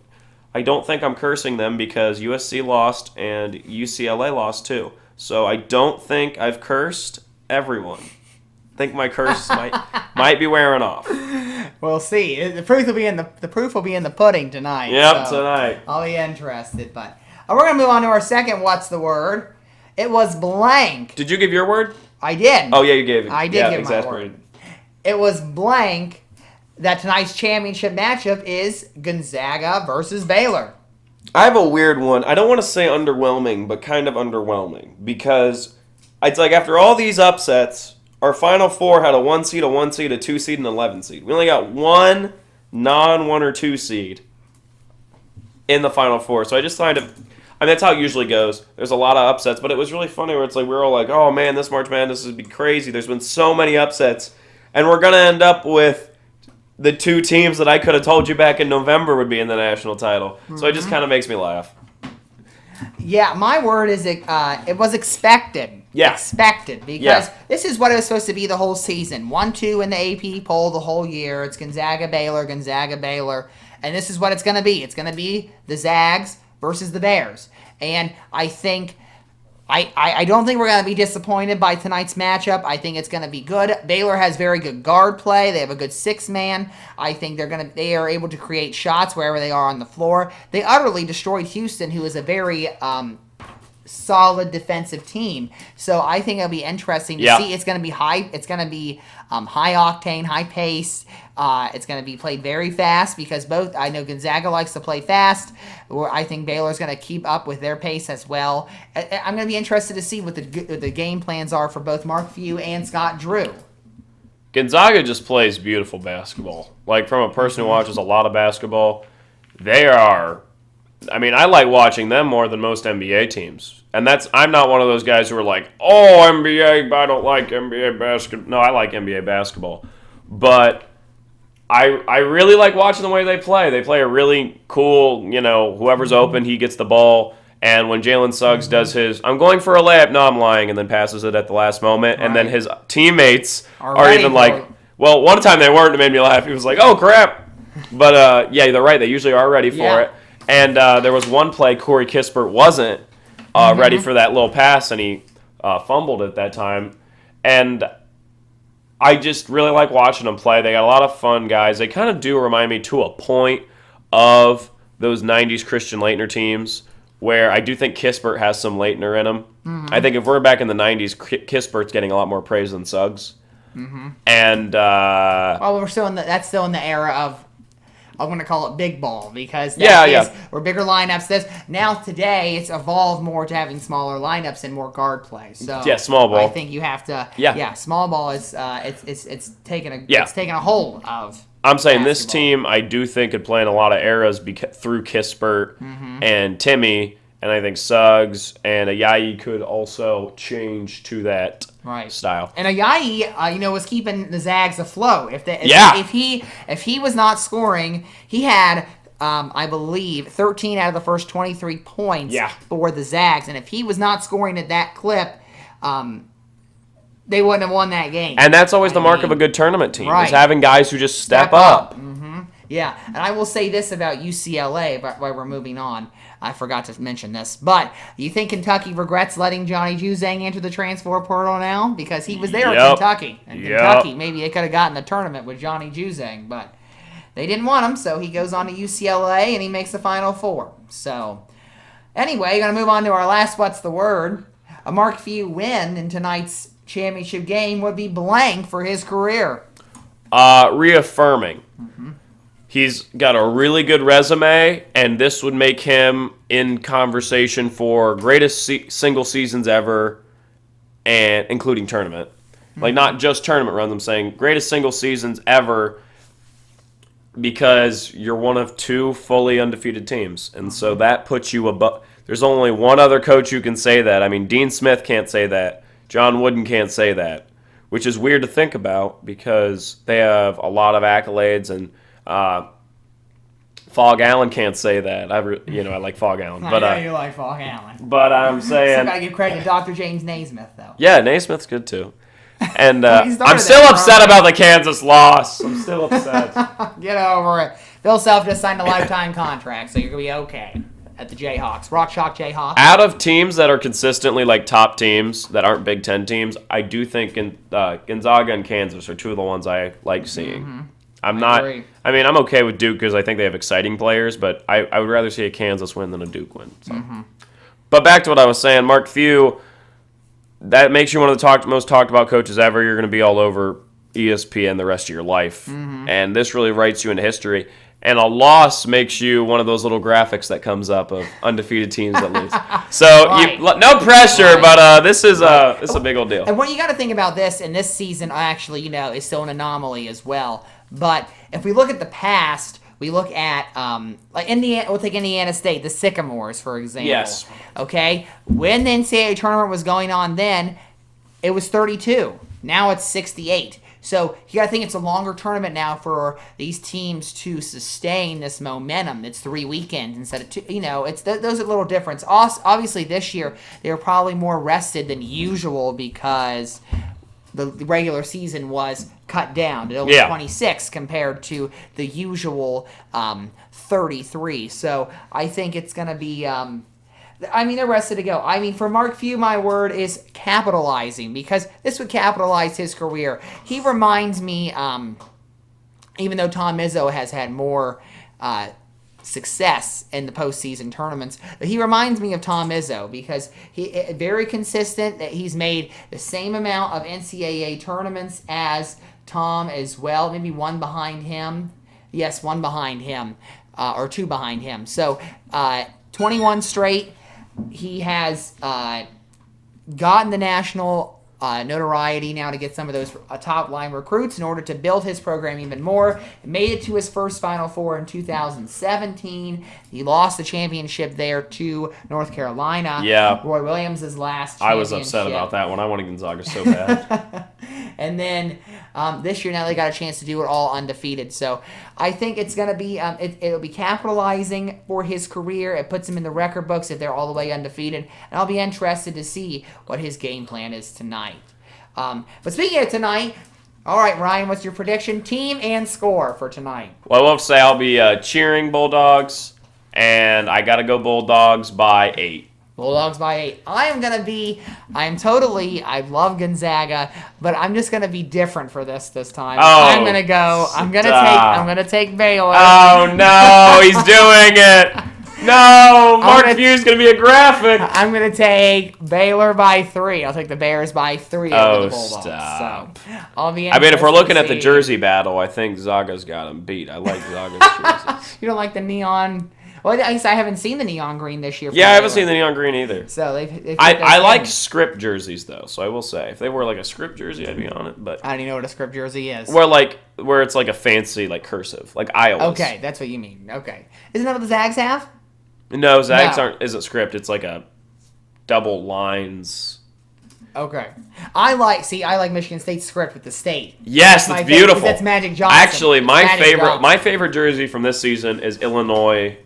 think I'm cursing them because USC lost and UCLA lost too. So I don't think I've cursed everyone. I think my curse might be wearing off. We'll see. The proof will be in the pudding tonight. Yep, so tonight. I'll be interested. But we're gonna move on to our second. What's the word? It was blank. Did you give your word? I did. Oh yeah, you gave it. I did give my word. It was blank. That tonight's championship matchup is Gonzaga versus Baylor. I have a weird one. I don't want to say underwhelming, but kind of underwhelming because it's like after all these upsets. Our Final Four had a 1 seed, a 1 seed, a 2 seed, and an 11 seed. We only got one non-1 or 2 seed in the Final Four. So I just kind of, I mean, that's how it usually goes. There's a lot of upsets, but it was really funny where it's like we were all like, oh man, this March Madness would be crazy. There's been so many upsets. And we're going to end up with the 2 teams that I could have told you back in November would be in the national title. So it just kind of makes me laugh. Yeah, my word is it was expected. Yeah. Expected, because this is what it was supposed to be the whole season. 1-2 in the AP poll the whole year. It's Gonzaga, Baylor, and this is what it's going to be. It's going to be the Zags versus the Bears. And I think I don't think we're going to be disappointed by tonight's matchup. I think it's going to be good. Baylor has very good guard play. They have a good 6-man. I think they are able to create shots wherever they are on the floor. They utterly destroyed Houston, who is a very solid defensive team. So I think it'll be interesting to see. It's going to be high. It's going to be high octane, high pace. It's going to be played very fast because I know Gonzaga likes to play fast. I think Baylor's going to keep up with their pace as well. I'm going to be interested to see what the game plans are for both Mark Few and Scott Drew. Gonzaga just plays beautiful basketball. Like, from a person who watches a lot of basketball, they are... I mean, I like watching them more than most NBA teams. And I'm not one of those guys who are like, oh, NBA, I don't like NBA basketball. No, I like NBA basketball. But I really like watching the way they play. They play a really cool, whoever's open, he gets the ball. And when Jalen Suggs does his, I'm going for a layup, no, I'm lying, and then passes it at the last moment. Right. And then his teammates are even like, well, one time they weren't, it made me laugh. He was like, oh, crap. But, yeah, they're right. They usually are ready for it. And there was one play Corey Kispert wasn't ready for that little pass, and he fumbled at that time. And I just really like watching them play. They got a lot of fun guys. They kind of do remind me to a point of those 90s Christian Laettner teams where I do think Kispert has some Laettner in him. Mm-hmm. I think if we're back in the 90s, Kispert's getting a lot more praise than Suggs. Mm-hmm. And well, that's still in the era of, I'm going to call it big ball because we're bigger lineups. Now today it's evolved more to having smaller lineups and more guard play. So small ball. I think you have to. Small ball is it's taking a hold of. I'm saying this team I do think could play in a lot of eras through Kispert and Timmy, and I think Suggs and Ayayi could also change to that style. And Ayayi, was keeping the Zags afloat. If he was not scoring, he had I believe, 13 out of the first 23 points Yeah. for the Zags. And if he was not scoring at that clip, they wouldn't have won that game. And that's always the mark of a good tournament team, right. is having guys who just step up. Yeah, and I will say this about UCLA while we're moving on. I forgot to mention this, but you think Kentucky regrets letting Johnny Juzang enter the transfer portal now? Because he was there at Kentucky. And Kentucky, maybe they could have gotten the tournament with Johnny Juzang, but they didn't want him, so he goes on to UCLA and he makes the Final Four. So, anyway, going to move on to our last What's the Word. A Mark Few win in tonight's championship game would be blank for his career. Reaffirming. He's got a really good resume, and this would make him in conversation for greatest single seasons ever, and including tournament. Like, not just tournament runs, I'm saying greatest single seasons ever, because you're one of 2 fully undefeated teams. And so that puts you above. There's only one other coach who can say that. I mean, Dean Smith can't say that. John Wooden can't say that, which is weird to think about because they have a lot of accolades, and Fog Allen can't say that. I like Fog Allen. I But know you like Fog Allen. But I'm saying, Still gotta give credit to Dr. James Naismith, though. yeah, Naismith's good too. And He started I'm still that upset program. about the Kansas loss. I'm still upset. Get over it. Bill Self just signed a lifetime contract, so you're gonna be okay at the Jayhawks. Rock Chalk Jayhawks. Out of teams that are consistently like top teams that aren't Big Ten teams, I do think Gonzaga and Kansas are 2 of the ones I like seeing. I'm not. agree. I mean, I'm okay with Duke because I think they have exciting players, but I would rather see a Kansas win than a Duke win. So. But back to what I was saying, Mark Few. That makes you one of the most talked about coaches ever. You're going to be all over ESPN the rest of your life, and this really writes you into history. And a loss makes you one of those little graphics that comes up of undefeated teams that lose. So Right. no pressure, but this is a big old deal. And what you got to think about this, and this season actually, is still an anomaly as well. But if we look at the past, we look at like Indiana. We'll take Indiana State, the Sycamores, for example. Yes. Okay. When the NCAA tournament was going on, then it was 32. Now it's 68. So you got to think it's a longer tournament now for these teams to sustain this momentum. It's 3 weekends instead of 2. It's those are a little difference. Obviously, this year they were probably more rested than usual because the regular season was cut down to only 26 compared to the usual 33. So I think it's going to be. They're rested to go. For Mark Few, my word is capitalizing, because this would capitalize his career. He reminds me, even though Tom Izzo has had more success in the postseason tournaments, but he reminds me of Tom Izzo because he very consistent. That he's made the same amount of NCAA tournaments as Tom as well. Maybe one behind him. Yes, one behind him, or 2 behind him. So 21 straight. He has gotten the national notoriety now to get some of those top-line recruits in order to build his program even more. Made it to his first Final Four in 2017. He lost the championship there to North Carolina. Yeah. Roy Williams' last championship. I was upset about that one. I wanted Gonzaga so bad. And then this year now they got a chance to do it all undefeated. So I think it's going to be it'll be capitalizing for his career. It puts him in the record books if they're all the way undefeated. And I'll be interested to see what his game plan is tonight. But speaking of tonight, all right, Ryan, what's your prediction, team and score for tonight? Well, I will say I'll be cheering Bulldogs, and I got to go Bulldogs by 8. Bulldogs by 8. I love Gonzaga, but I'm just gonna be different for this time. I'm gonna take Baylor. Oh no, he's doing it. No, Mark Few's going to be a graphic. I'm gonna take Baylor by 3. I'll take the Bears by 3 over the Bulldogs. Stop. So I'll be. If we're looking at the jersey battle, I think Zaga's got him beat. I like Zaga's jerseys. You don't like the neon? Well, I guess I haven't seen the neon green this year. Yeah, I haven't seen the neon green either. So they've I like script jerseys though, so I will say if they wore like a script jersey, I'd be on it. But I don't even know what a script jersey is. Where it's like a fancy like cursive, like Iowa's. Okay, that's what you mean. Okay, isn't that what the Zags have? No, Zags isn't script. It's like a double lines. Okay. I like Michigan State's script with the state. Yes, My that's favorite, beautiful. that's Magic Johnson. Actually, Magic Johnson. my favorite jersey from this season is Illinois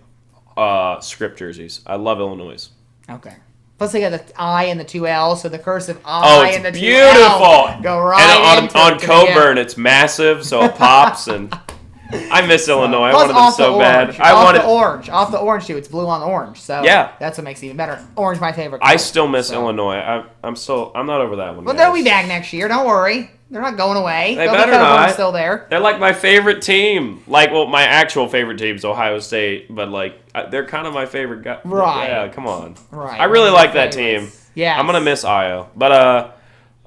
script jerseys. I love Illinois. Okay. Plus they got the I and the 2 L's, so the cursive Oh, I it's and the 2 beautiful. L's go right And into on it. Coburn, it's massive, so it pops. And I miss Illinois. I Plus wanted them off so the bad. orange. I wanted. Off the orange too. It's blue on orange, so Yeah. that's what makes it even better. Orange, my favorite color. I still miss So. Illinois. I'm not over that one. Well, guys. they'll be back next year. Don't worry. They're not going away. They They'll better be not. still there. They're like my favorite team. Like, well, my actual favorite team is Ohio State, but like they're kind of my favorite guy. Right. Yeah, come on. Right. I really One of like your that team. favorites. Yeah. I'm gonna miss Io, but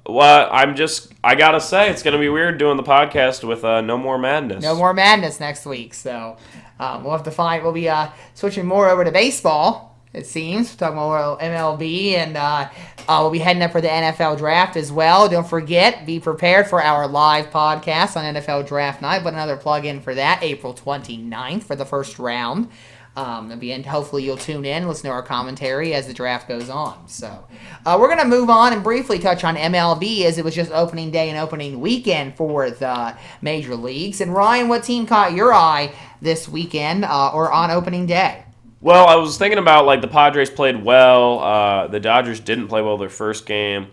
well, I gotta say it's gonna be weird doing the podcast with No More Madness. No more madness next week, so we'll have to find. We'll be switching more over to baseball. It seems talking about MLB, and we'll be heading up for the NFL draft as well. Don't forget, be prepared for our live podcast on NFL Draft Night. Put another plug in for that, April 29th for the first round. And hopefully you'll tune in, listen to our commentary as the draft goes on. So we're going to move on and briefly touch on MLB as it was just opening day and opening weekend for the major leagues. And Ryan, what team caught your eye this weekend or on opening day? Well, I was thinking about like the Padres played well. The Dodgers didn't play well their first game.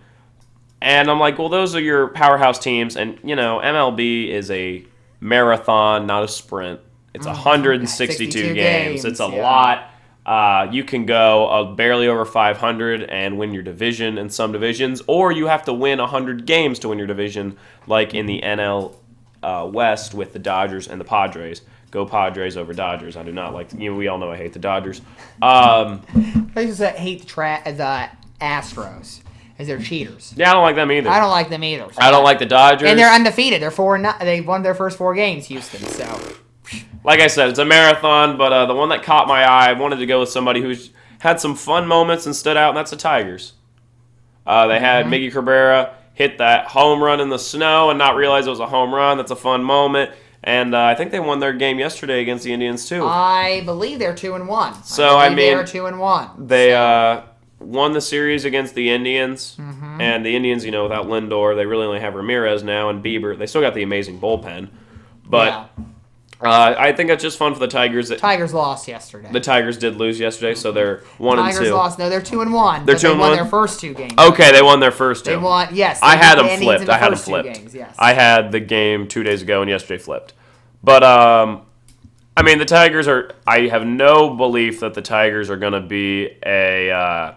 And I'm like, well, those are your powerhouse teams. And, MLB is a marathon, not a sprint. It's 162 62 games. It's a yeah. lot. You can go barely over 500 and win your division in some divisions, or you have to win 100 games to win your division, like in the NL West with the Dodgers and the Padres. Go Padres over Dodgers. I do not like. We all know I hate the Dodgers. I just hate the Astros as they're cheaters. Yeah, I don't like them either. I don't like them either. I don't like the Dodgers. And they're undefeated. They're 4-0. They won their first 4 games, Houston. So. Like I said, it's a marathon, but the one that caught my eye, I wanted to go with somebody who's had some fun moments and stood out, and that's the Tigers. They had Miggy Cabrera hit that home run in the snow and not realize it was a home run. That's a fun moment. And I think they won their game yesterday against the Indians, too. I believe they're 2-1. So, they're 2-1. They won the series against the Indians. And the Indians, without Lindor, they really only have Ramirez now and Bieber. They still got the amazing bullpen. But... Yeah. I think it's just fun for the Tigers. Tigers lost yesterday. The Tigers did lose yesterday, so they're 1-2. Tigers lost. No, they're 2-1. They're 2-1. They won their first 2 games. Okay, they won their first 2. They won. Yes. I had them Indians flipped. in the I had them first 2 flipped. games, yes. I had the game 2 days ago and yesterday flipped. But the Tigers are. I have no belief that the Tigers are going to be a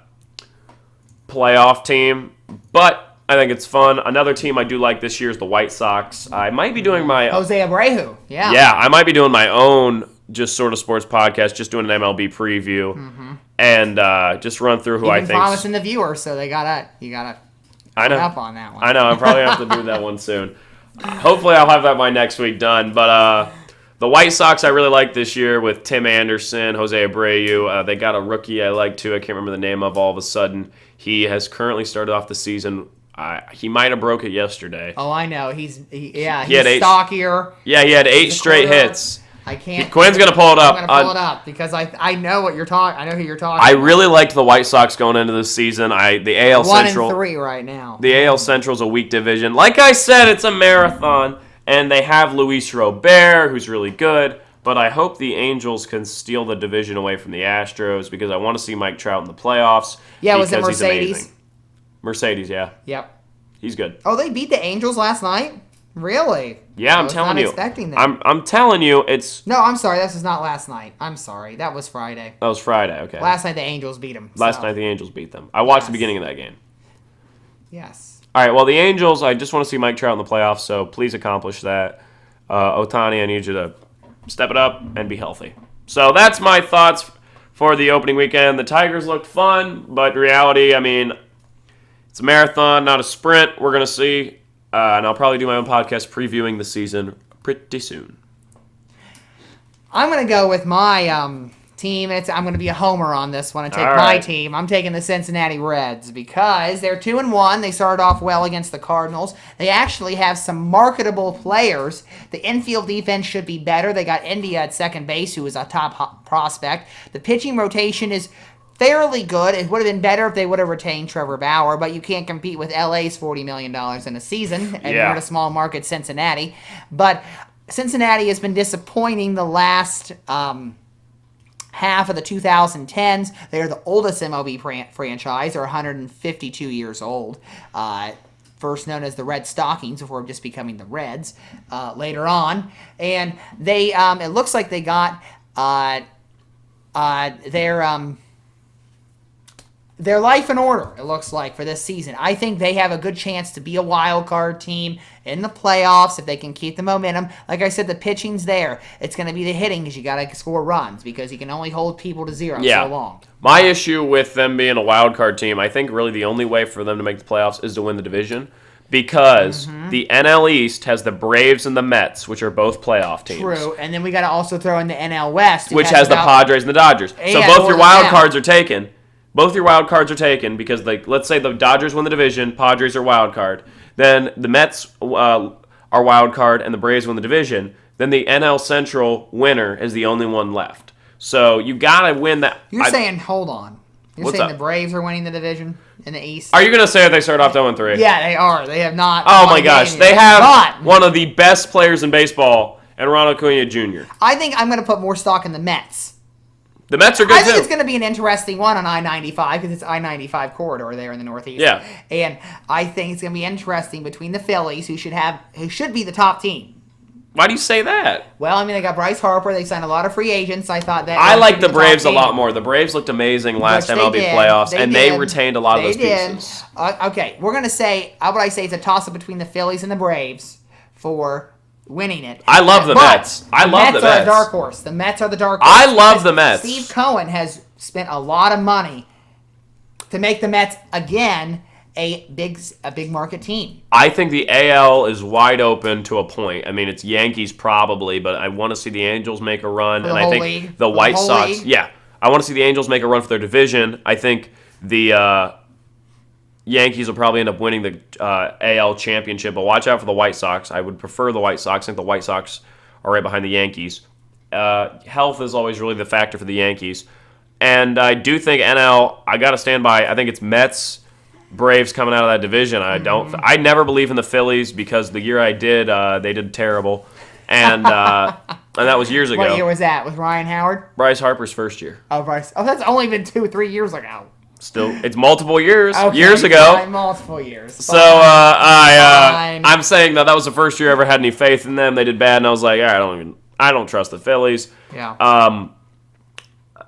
playoff team, but. I think it's fun. Another team I do like this year is the White Sox. I might be doing my... Jose Abreu, yeah. Yeah, I might be doing my own just sort of sports podcast, just doing an MLB preview, and just run through who I think... promising the viewers, so you gotta up on that one. I know, I probably have to do that one soon. Hopefully I'll have that by next week done, but the White Sox I really like this year with Tim Anderson, Jose Abreu. They got a rookie I like too. I can't remember the name of all of a sudden. He has currently started off the season... he might have broke it yesterday. Oh, I know. He's had 8 stockier. Yeah, he had 8 straight hits. I can't. Quinn's gonna pull it up. I'm gonna pull it up because I know what you're talking. I know who you're talking. I really liked the White Sox going into this season. The AL Central 1-3 right now. The AL Central's a weak division. Like I said, it's a marathon, and they have Luis Robert, who's really good. But I hope the Angels can steal the division away from the Astros because I want to see Mike Trout in the playoffs. Yeah, was it because he's Mercedes? amazing. Mercedes, yeah. Yep. He's good. Oh, they beat the Angels last night? Really? Yeah, I was telling not you. Expecting that. I'm telling you, it's... No, I'm sorry. This is not last night. I'm sorry. That was Friday. That was Friday, okay. Last night the Angels beat them. Last night the Angels beat them. I watched the beginning of that game. Yes. All right, well, the Angels, I just want to see Mike Trout in the playoffs, so please accomplish that. Ohtani, I need you to step it up and be healthy. So that's my thoughts for the opening weekend. The Tigers looked fun, but reality, it's a marathon, not a sprint. We're going to see. And I'll probably do my own podcast previewing the season pretty soon. I'm going to go with my team. I'm going to be a homer on this one and take All my right. team. I'm taking the Cincinnati Reds because they're 2-1. They started off well against the Cardinals. They actually have some marketable players. The infield defense should be better. They got India at second base, who is a top prospect. The pitching rotation is fairly good. It would have been better if they would have retained Trevor Bauer, but you can't compete with LA's $40 million in a season, and you're in a small market Cincinnati. But Cincinnati has been disappointing the last half of the 2010s. They're the oldest MLB franchise. They're 152 years old. First known as the Red Stockings before just becoming the Reds later on. And they, it looks like they got their life in order, it looks like, for this season. I think they have a good chance to be a wild card team in the playoffs if they can keep the momentum. Like I said, the pitching's there. It's going to be the hitting because you got to score runs because you can only hold people to zero so long. My issue with them being a wild card team, I think really the only way for them to make the playoffs is to win the division because the NL East has the Braves and the Mets, which are both playoff teams. True, and then we got to also throw in the NL West, which has the Padres and the Dodgers. So both your wild cards are taken. Both your wild cards are taken because, like, let's say the Dodgers win the division, Padres are wild card. Then the Mets are wild card and the Braves win the division. Then the NL Central winner is the only one left. So you gotta win that. You're saying, hold on. You're saying the Braves are winning the division in the East? Are you gonna say they start off 0-3? Yeah, they are. They have not. Oh my gosh, they have one of the best players in baseball, and Ronald Acuna Jr. I think I'm gonna put more stock in the Mets. The Mets are good I think too. it's going to be an interesting one on I-95 because it's I-95 corridor there in the Northeast. Yeah. And I think it's going to be interesting between the Phillies, who should be the top team. Why do you say that? Well, I mean, they got Bryce Harper. They signed a lot of free agents. I thought that. I like the Braves a lot more. The Braves looked amazing last MLB playoffs, and they retained a lot of those pieces. Okay, we're going to say, what I say is a toss-up between the Phillies and the Braves for winning it. I love the Mets. I love the Mets. The Mets are a dark horse. The Mets are the dark horse. I love the Mets. Steve Cohen has spent a lot of money to make the Mets again a big market team. I think the AL is wide open to a point. I mean, it's Yankees probably, but I want to see the Angels make a run, and I think the White Sox. Yeah, I want to see the Angels make a run for their division. I think the Yankees will probably end up winning the AL championship, but watch out for the White Sox. I would prefer the White Sox. I think the White Sox are right behind the Yankees. Health is always really the factor for the Yankees. And I do think NL, I got to stand by, I think it's Mets, Braves coming out of that division. I never believe in the Phillies because the year I did, they did terrible. And that was years ago. What year was that? With Ryan Howard? Bryce Harper's first year. Oh, Bryce. Oh, that's only been 2-3 years ago. Still, it's multiple years. Okay, years ago. Fine, multiple years. So I'm saying that was the first year I ever had any faith in them. They did bad, and I was like, all right, I don't trust the Phillies. Yeah.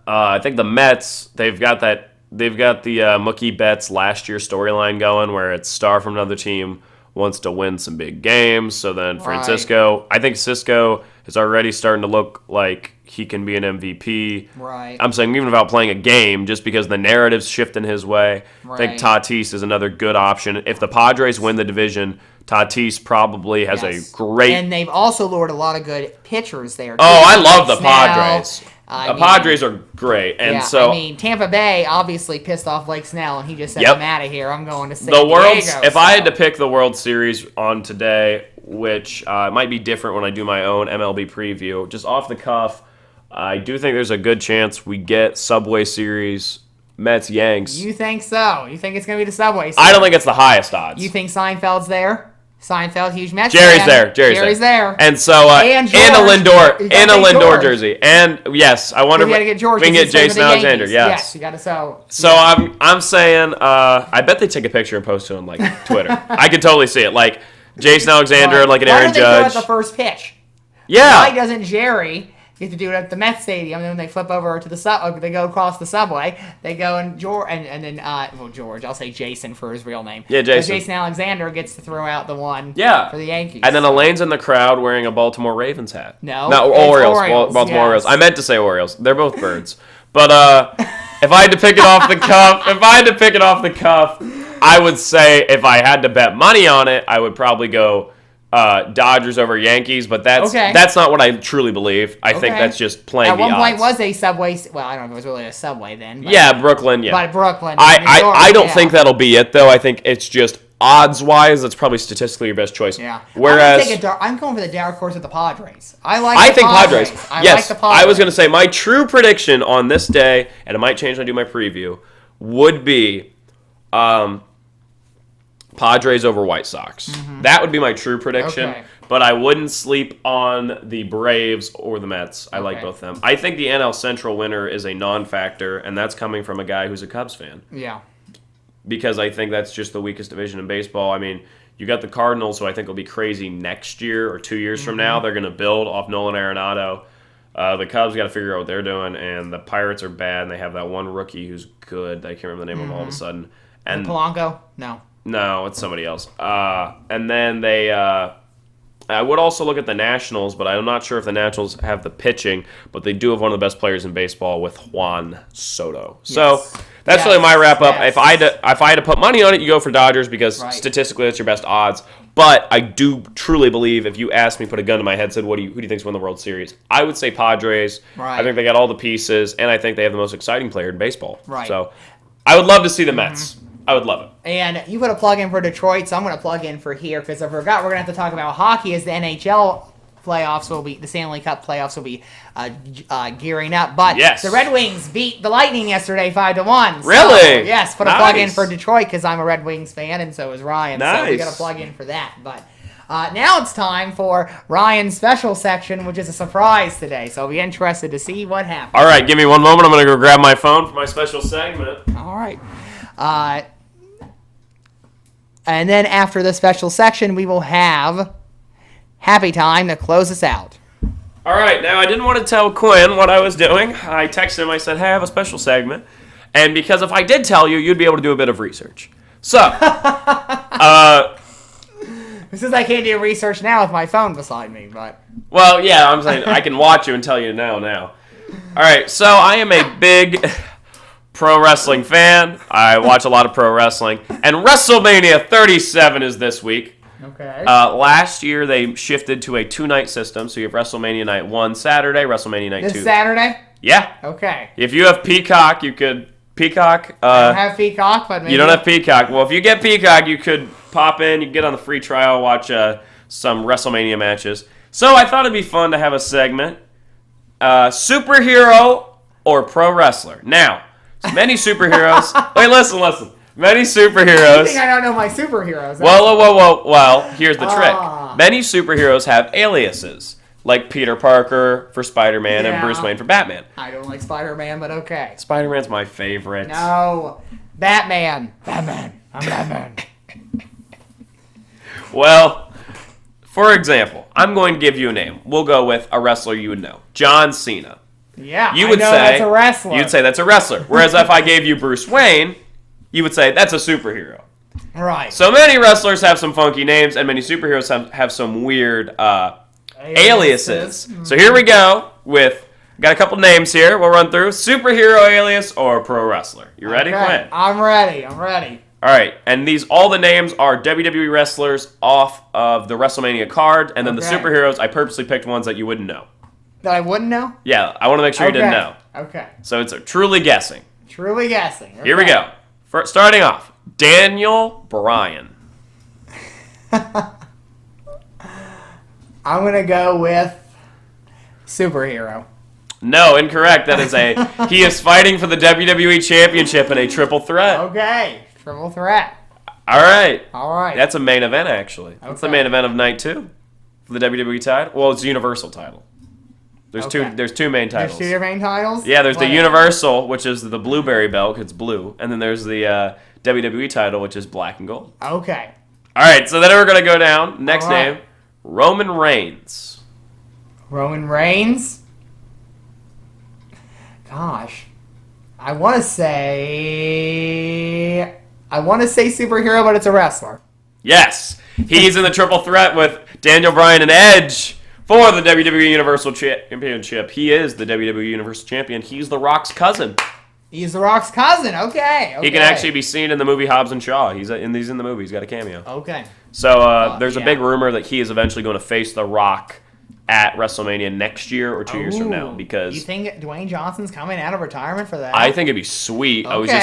I think the Mets, they've got the Mookie Betts last year storyline going, where it's star from another team wants to win some big games. So then Francisco, I think Cisco is already starting to look like he can be an MVP. Right. I'm saying even without playing a game, just because the narrative's shifting his way. Right. I think Tatis is another good option. If the Padres win the division, Tatis probably has a great... And they've also lured a lot of good pitchers there, too. Oh, I love the Snell, Padres. The Padres are great. And so, I mean, Tampa Bay obviously pissed off Blake Snell, and he just said, I'm out of here. I'm going to San Diego. If I had to pick the World Series on today, which might be different when I do my own MLB preview, just off the cuff, I do think there's a good chance we get Subway Series, Mets, Yanks. You think so? You think it's going to be the Subway Series? I don't think it's the highest odds. You think Seinfeld's there? Seinfeld, huge Mets Jerry's fan. there. Jerry's there. And so, in a Lindor jersey. And yes, I wonder if we can get Jason Alexander. Yes, you got to sell. So I'm saying, I bet they take a picture and post it on like Twitter. I could totally see it, like Jason Alexander, like an Aaron Judge. Why don't they do it at the first pitch? Yeah. Why doesn't Jerry get to do it at the Mets Stadium? And then when they flip over to the they go across the subway. They go and George, I'll say Jason for his real name. Yeah, Jason. So Jason Alexander gets to throw out the one. For the Yankees. And then Elaine's in the crowd wearing a Baltimore Ravens hat. No, Orioles. Baltimore Orioles. I meant to say Orioles. They're both birds. But if I had to pick it off the cuff, I would say if I had to bet money on it, I would probably go Dodgers over Yankees, but that's not what I truly believe. I think that's just playing the odds. At one point was a Subway, well, I don't know if it was really a Subway then. But, Brooklyn, But Brooklyn. I don't think that'll be it, though. I think it's just odds-wise, that's probably statistically your best choice. Yeah. Whereas I'm going for the dark horse with the Padres. I think Padres. Yes, like the Padres. I was going to say my true prediction on this day, and it might change when I do my preview, would be Padres over White Sox. Mm-hmm. That would be my true prediction. Okay. But I wouldn't sleep on the Braves or the Mets. I like both of them. I think the NL Central winner is a non-factor, and that's coming from a guy who's a Cubs fan. Yeah. Because I think that's just the weakest division in baseball. I mean, you got the Cardinals, who I think will be crazy next year or 2 years from now. They're going to build off Nolan Arenado. The Cubs got to figure out what they're doing, and the Pirates are bad, and they have that one rookie who's good. I can't remember the name of him all of a sudden. And Polanco? No, it's somebody else. And then they... I would also look at the Nationals, but I'm not sure if the Nationals have the pitching, but they do have one of the best players in baseball with Juan Soto. Yes. So that's really my wrap-up. Yes. If I had to put money on it, you go for Dodgers because statistically that's your best odds. But I do truly believe if you asked me, put a gun to my head, said, who do you think's win the World Series? I would say Padres. Right. I think they got all the pieces, and I think they have the most exciting player in baseball. Right. So I would love to see the Mets. I would love it. And you put a plug in for Detroit, so I'm going to plug in for here because I forgot we're going to have to talk about hockey as the NHL playoffs will be, the Stanley Cup playoffs will be gearing up. But the Red Wings beat the Lightning yesterday 5-1. So, really? Yes, put a plug in for Detroit because I'm a Red Wings fan and so is Ryan. Nice. So we got a plug in for that. But now it's time for Ryan's special section, which is a surprise today. So I'll be interested to see what happens. All right, give me one moment. I'm going to go grab my phone for my special segment. All right. And then after the special section, we will have Happy Time to close us out. All right. Now, I didn't want to tell Quinn what I was doing. I texted him. I said, hey, I have a special segment. And because if I did tell you, you'd be able to do a bit of research. So, since I can't do research now with my phone beside me, but... Well, yeah, I'm saying I can watch you and tell you now. All right. So, I am a big... pro wrestling fan. I watch a lot of pro wrestling. And WrestleMania 37 is this week. Okay. Last year, they shifted to a 2-night system. So you have WrestleMania Night 1 Saturday, WrestleMania Night 2. This Saturday? Yeah. Okay. If you have Peacock, you could... Peacock? I don't have Peacock, but maybe... You don't have Peacock. Well, if you get Peacock, you could pop in, you can get on the free trial, watch some WrestleMania matches. So I thought it'd be fun to have a segment. Superhero or pro wrestler. Now... Many superheroes. Wait, listen. Many superheroes. You think I don't know my superheroes? Well, here's the trick. Many superheroes have aliases, like Peter Parker for Spider-Man and Bruce Wayne for Batman. I don't like Spider-Man, but okay. Spider-Man's my favorite. No. Batman. I'm Batman. Well, for example, I'm going to give you a name. We'll go with a wrestler you would know. John Cena. Yeah, you would say that's a wrestler. You'd say that's a wrestler. Whereas if I gave you Bruce Wayne, you would say that's a superhero. Right. So many wrestlers have some funky names, and many superheroes have some weird aliases. So here we go with, got a couple names here we'll run through. Superhero alias or pro wrestler. You ready, Quinn? I'm ready. All right, and all the names are WWE wrestlers off of the WrestleMania card, and then the superheroes, I purposely picked ones that you wouldn't know. That I wouldn't know? Yeah, I want to make sure you didn't know. Okay. So it's a truly guessing. Okay. Here we go. Starting off, Daniel Bryan. I'm going to go with superhero. No, incorrect. That is he is fighting for the WWE Championship in a triple threat. Okay, triple threat. All right. That's a main event, actually. That's the main event of night 2 for the WWE title. Well, it's the Universal title. There's two main titles. There's 2 main titles? Yeah, there's the Universal, which is the blueberry belt, 'cause it's blue, and then there's the WWE title, which is black and gold. Okay. All right, so then we're going to go down. Next name, Roman Reigns. Roman Reigns? Gosh. I want to say superhero, but it's a wrestler. Yes. He's in the triple threat with Daniel Bryan and Edge for the WWE Universal Championship. He is the WWE Universal Champion. He's The Rock's cousin. He's The Rock's cousin. Okay. He can actually be seen in the movie Hobbs and Shaw. He's in the movie. He's got a cameo. Okay. So there's a big rumor that he is eventually going to face The Rock at WrestleMania next year or 2 years from now, Ooh. because You think Dwayne Johnson's coming out of retirement for that? I think it'd be sweet. I was Okay,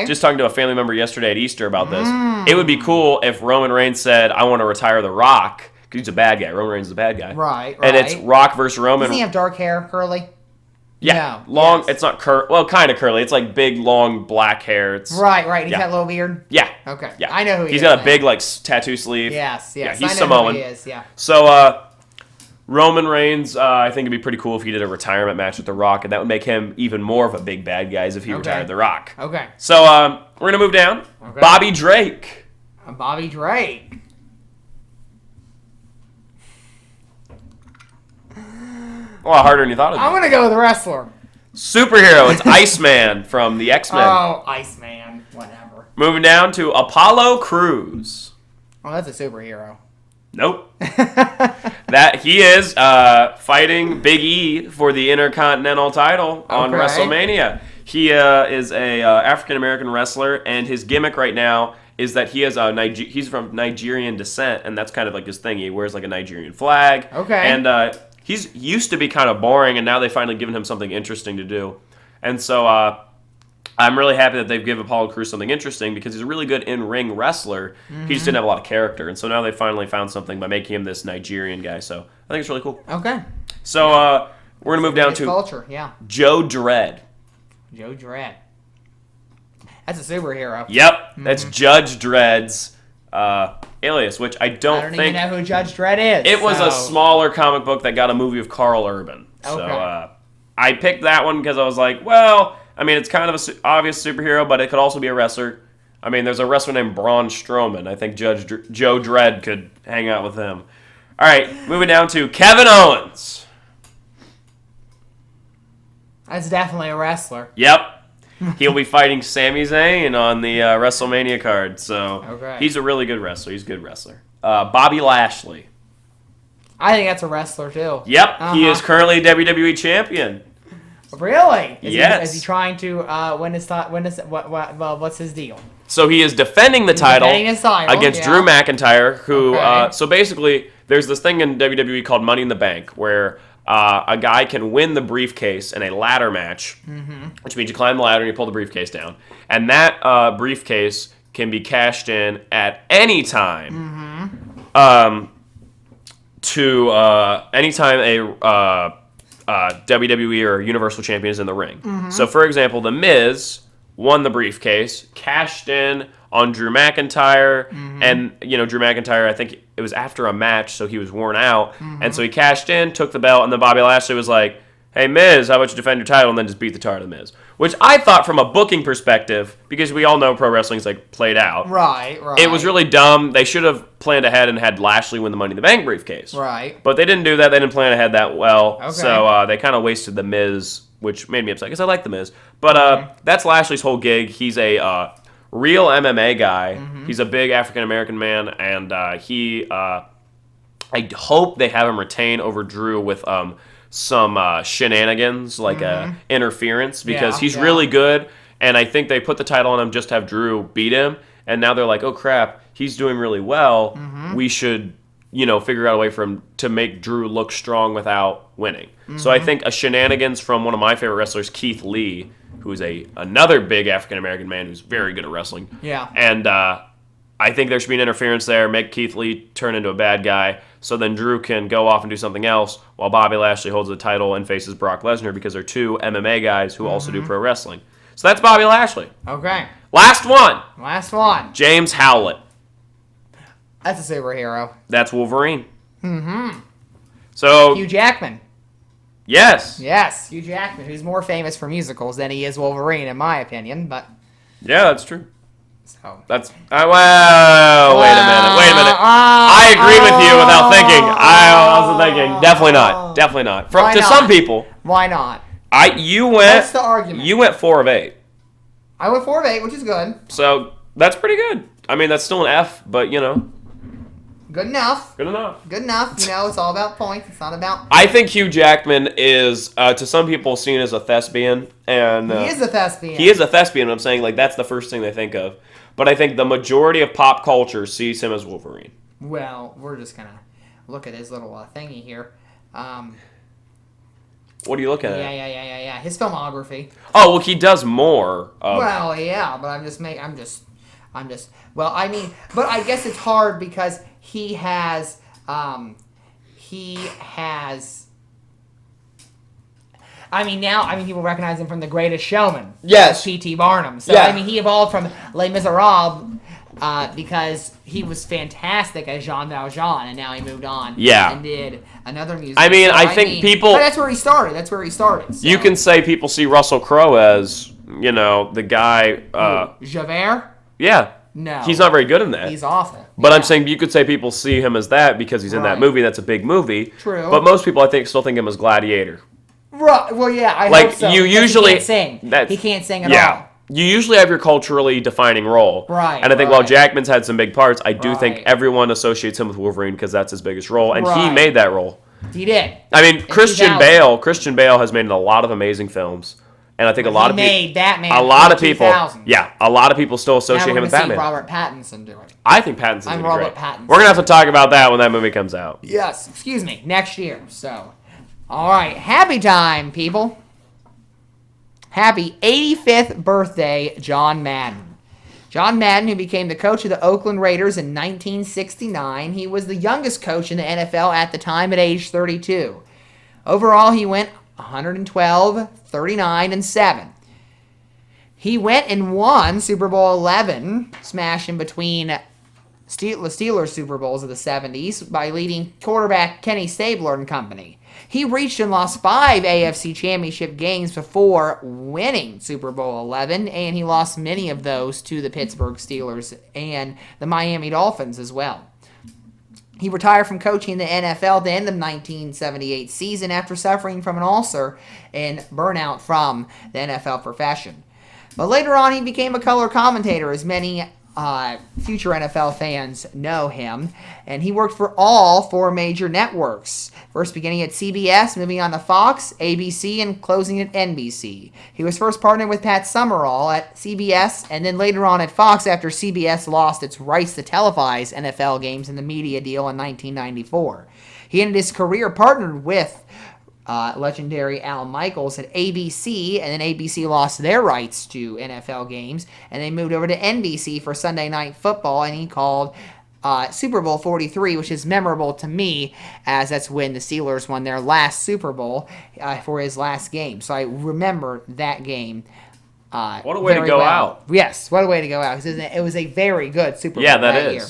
just talking to a family member yesterday at Easter about this. It would be cool if Roman Reigns said, "I want to retire The Rock," because he's a bad guy. Roman Reigns is a bad guy. Right. And it's Rock versus Roman. Doesn't he have dark hair, curly? Yeah, No, long. yes. It's not kind of curly. It's like big, long black hair. It's Right. He's Yeah. got a little beard. Yeah. Okay. Yeah. I know who he is. He's got a now. big like tattoo sleeve. Yes. Yeah, I he's know Samoan. Who he is. Yeah. So Roman Reigns, I think it'd be pretty cool if he did a retirement match with The Rock, and that would make him even more of a big bad guy as if he retired The Rock. Okay. So we're gonna move down. Okay. Bobby Drake. Bobby Drake. A lot harder than you thought it would be. I'm gonna go with wrestler. Superhero. It's Iceman from the X-Men. Oh, Iceman. Whatever. Moving down to Apollo Crews. Oh, that's a superhero. Nope. That he is fighting Big E for the Intercontinental title on Okay. WrestleMania. He is a African American wrestler, and his gimmick right now is that he has he's from Nigerian descent, and that's kind of like his thing. He wears like a Nigerian flag. Okay. And he's used to be kind of boring, and now they've finally given him something interesting to do. And so I'm really happy that they've given Apollo Crews something interesting, because he's a really good in-ring wrestler. He just didn't have a lot of character, and so now they finally found something by making him this Nigerian guy. So I think it's really cool. Okay. So we're gonna move down It's to culture. Yeah. Joe Dredd. Joe Dredd. That's a superhero. Yep, that's Judge Dredd's alias, which I I don't don't think even know who Judge Dredd is. it was so. a smaller comic book that got a movie of Carl Urban. So Okay. I picked that one because I was like, well, I mean, it's kind of an obvious superhero, but it could also be a wrestler. I mean, there's a wrestler named Braun Strowman. I think Joe Dredd could hang out with him. All right, moving down to Kevin Owens. That's definitely a wrestler. Yep. He'll be fighting Sami Zayn on the WrestleMania card. So Okay. he's a really good wrestler. He's a good wrestler. Bobby Lashley. I think that's a wrestler too. Yep, he is currently WWE champion. Really? Yes. Is he trying to win his what's his deal? So he is defending the title defending his title, against yeah. Drew McIntyre, who, Okay. so basically, there's this thing in WWE called Money in the Bank, where a guy can win the briefcase in a ladder match, which means you climb the ladder and you pull the briefcase down. And that briefcase can be cashed in at any time to anytime a WWE or Universal Champion is in the ring. So, for example, The Miz won the briefcase, cashed in on Drew McIntyre, and, Drew McIntyre, I think it was after a match, so he was worn out, and so he cashed in, took the belt, and then Bobby Lashley was like, hey, Miz, how about you defend your title, and then just beat the tar out of the Miz. Which I thought, from a booking perspective, because we all know pro wrestling's like played out, Right. it was really dumb. They should have planned ahead and had Lashley win the Money in the Bank briefcase. Right. But they didn't do that. They didn't plan ahead that well. Okay. So they kind of wasted the Miz, which made me upset because I like the Miz. But that's Lashley's whole gig. He's a real MMA guy. He's a big African American man, and I hope they have him retain over Drew with some shenanigans, like interference, because he's really good. And I think they put the title on him just to have Drew beat him. And now they're like, oh crap, he's doing really well. We should, figure out a way for him to make Drew look strong without winning. So I think a shenanigans from one of my favorite wrestlers, Keith Lee, who's another big African American man who's very good at wrestling. Yeah. And I think there should be an interference there, make Keith Lee turn into a bad guy, so then Drew can go off and do something else while Bobby Lashley holds the title and faces Brock Lesnar, because they're two MMA guys who also do pro wrestling. So that's Bobby Lashley. Okay. Last one, Last one. James Howlett. That's a superhero. That's Wolverine. So, Hugh Jackman. yes. Yes, Hugh Jackman, who's more famous for musicals than he is Wolverine, in my opinion. But Yeah, that's true. so. That's well. Wait a minute. I agree with you without thinking. I wasn't thinking. Definitely not. Definitely not. Why To not? some people, Why not? you went. What's the argument? You went 4 of 8. I went 4 of 8, which is good. So that's pretty good. I mean, that's still an F, but Good enough. good enough. Good enough. It's all about points. It's not about. I think Hugh Jackman is, to some people, seen as a thespian, and He is a thespian. He is a thespian. I'm saying that's the first thing they think of, but I think the majority of pop culture sees him as Wolverine. Well, we're just gonna look at his little thingy here. What are you looking at? Yeah. His filmography. Oh, well, he does more. Well, yeah, but well, I mean, but I guess it's hard because he has, I mean, people recognize him from The Greatest Showman. Yes. P.T. Barnum. So, Yeah. I mean, he evolved from Les Miserables because he was fantastic as Jean Valjean, and now he moved on and did another musical. I mean, I think people... But that's where he started. So. You can say people see Russell Crowe as, the guy... Javert? Yeah. No. He's not very good in that. He's awful. But I'm saying you could say people see him as that because he's in that movie. That's a big movie. True. But most people, I think, still think him as Gladiator. Right. Well, yeah, I Like, hope so. you usually... He can't sing. He can't sing at all. You usually have your culturally defining role. Right. And I think while Jackman's had some big parts, I do think Right. everyone associates him with Wolverine because that's his biggest role. And he Right. made that role. He did. I mean, In Christian 2000. Bale has made a lot of amazing films. And I think a lot of made Batman a lot in of people, 2000. a lot of people still Now associate we're him with gonna see Batman. Robert Pattinson do it. I think Pattinson's I'm gonna be Robert great. Pattinson. We're gonna have to talk about that when that movie comes out. Yes. Excuse me. Next year. So, all right. Happy time, people. Happy 85th birthday, John Madden. John Madden, who became the coach of the Oakland Raiders in 1969, he was the youngest coach in the NFL at the time at age 32. Overall, he went 112, 39, and 7. He went and won Super Bowl 11, smashing between the Steelers Super Bowls of the 70s by leading quarterback Kenny Stabler and company. He reached and lost 5 AFC Championship games before winning Super Bowl 11, and he lost many of those to the Pittsburgh Steelers and the Miami Dolphins as well. He retired from coaching the NFL at the end of the 1978 season after suffering from an ulcer and burnout from the NFL profession. But later on, he became a color commentator, as many future NFL fans know him, and he worked for all 4 major networks, first beginning at CBS, moving on to Fox, ABC, and closing at NBC. He was first partnered with Pat Summerall at CBS, and then later on at Fox after CBS lost its rights to televise NFL games in the media deal in 1994. He ended his career partnered with legendary Al Michaels at ABC, and then ABC lost their rights to NFL games, and they moved over to NBC for Sunday Night Football, and he called Super Bowl 43, which is memorable to me, as that's when the Steelers won their last Super Bowl for his last game. So I remember that game. What a way to go out. Yes, what a way to go out. It was a very good Super Bowl that year.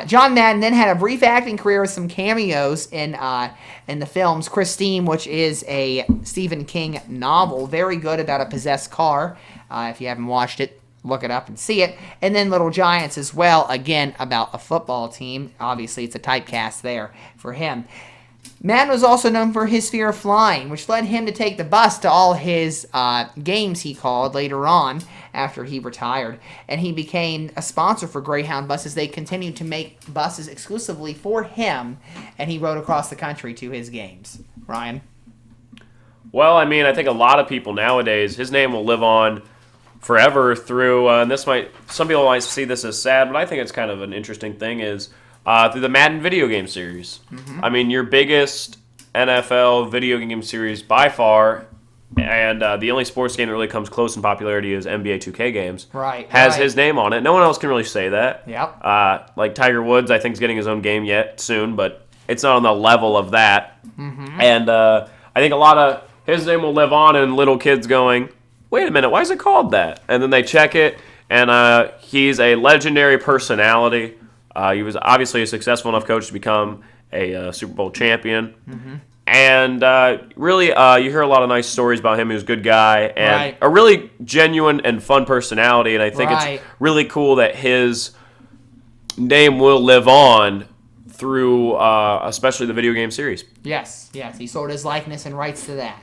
John Madden then had a brief acting career with some cameos in the films Christine, which is a Stephen King novel, very good, about a possessed car. If you haven't watched it, look it up and see it. And then Little Giants as well, again, about a football team. Obviously, it's a typecast there for him. Madden was also known for his fear of flying, which led him to take the bus to all his games he called later on after he retired. And he became a sponsor for Greyhound buses. They continued to make buses exclusively for him, and he rode across the country to his games. Ryan? Well, I mean, I think a lot of people nowadays, his name will live on forever through, and some people might see this as sad, but I think it's kind of an interesting thing, is through the Madden video game series. Mm-hmm. I mean, your biggest NFL video game series by far, and the only sports game that really comes close in popularity is NBA 2K games. Has his name on it. No one else can really say that. Yep. Like Tiger Woods, I think, is getting his own game yet soon, but it's not on the level of that. Mm-hmm. And I think a lot of his name will live on, and little kids going, wait a minute, why is it called that? And then they check it, and he's a legendary personality. He was obviously a successful enough coach to become a Super Bowl champion. Mm-hmm. And really, you hear a lot of nice stories about him. He was a good guy and a really genuine and fun personality. And I think it's really cool that his name will live on through especially the video game series. Yes. He sold his likeness and rights to that.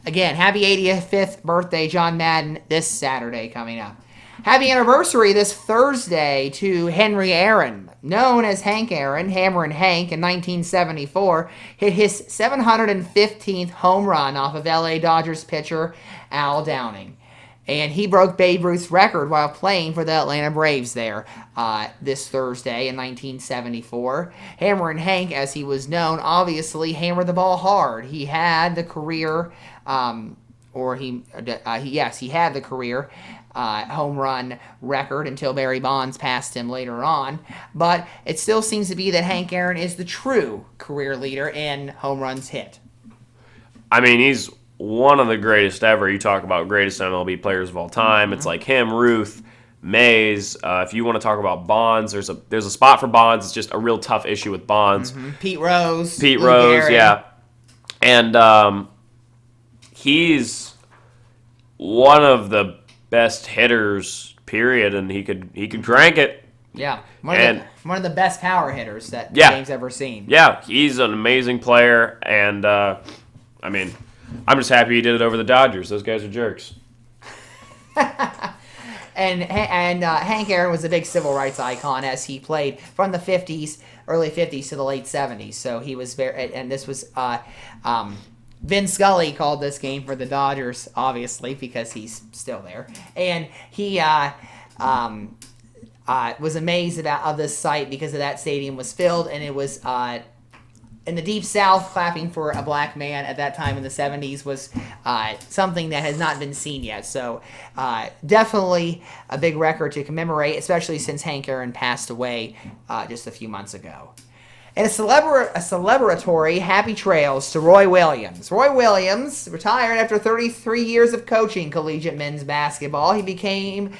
Again, happy 85th birthday, John Madden, this Saturday coming up. Happy anniversary this Thursday to Henry Aaron, known as Hank Aaron, Hammerin' Hank, in 1974, hit his 715th home run off of LA Dodgers pitcher Al Downing. And he broke Babe Ruth's record while playing for the Atlanta Braves there this Thursday in 1974. Hammerin' Hank, as he was known, obviously hammered the ball hard. He had the career, he had the career home run record until Barry Bonds passed him later on. But it still seems to be that Hank Aaron is the true career leader in home runs hit. I mean, he's one of the greatest ever. You talk about greatest MLB players of all time. It's like him, Ruth, Mays. If you want to talk about Bonds, there's a spot for Bonds. It's just a real tough issue with Bonds. Pete Rose. Lou Gehrig. Gehrig, yeah. And he's one of the best hitters, period, and he could crank it. Yeah, one of the best power hitters that the Yeah. game's ever seen. Yeah, he's an amazing player, and I mean, I'm just happy he did it over the Dodgers. Those guys are jerks. And Hank Aaron was a big civil rights icon as he played from the early 50s to the late 70s. So he was and this was Vin Scully called this game for the Dodgers, obviously, because he's still there. And he was amazed of this sight because of that stadium was filled, and it was in the Deep South, clapping for a black man at that time in the 70s was something that has not been seen yet. So definitely a big record to commemorate, especially since Hank Aaron passed away just a few months ago. And a celebratory happy trails to Roy Williams. Roy Williams retired after 33 years of coaching collegiate men's basketball. He began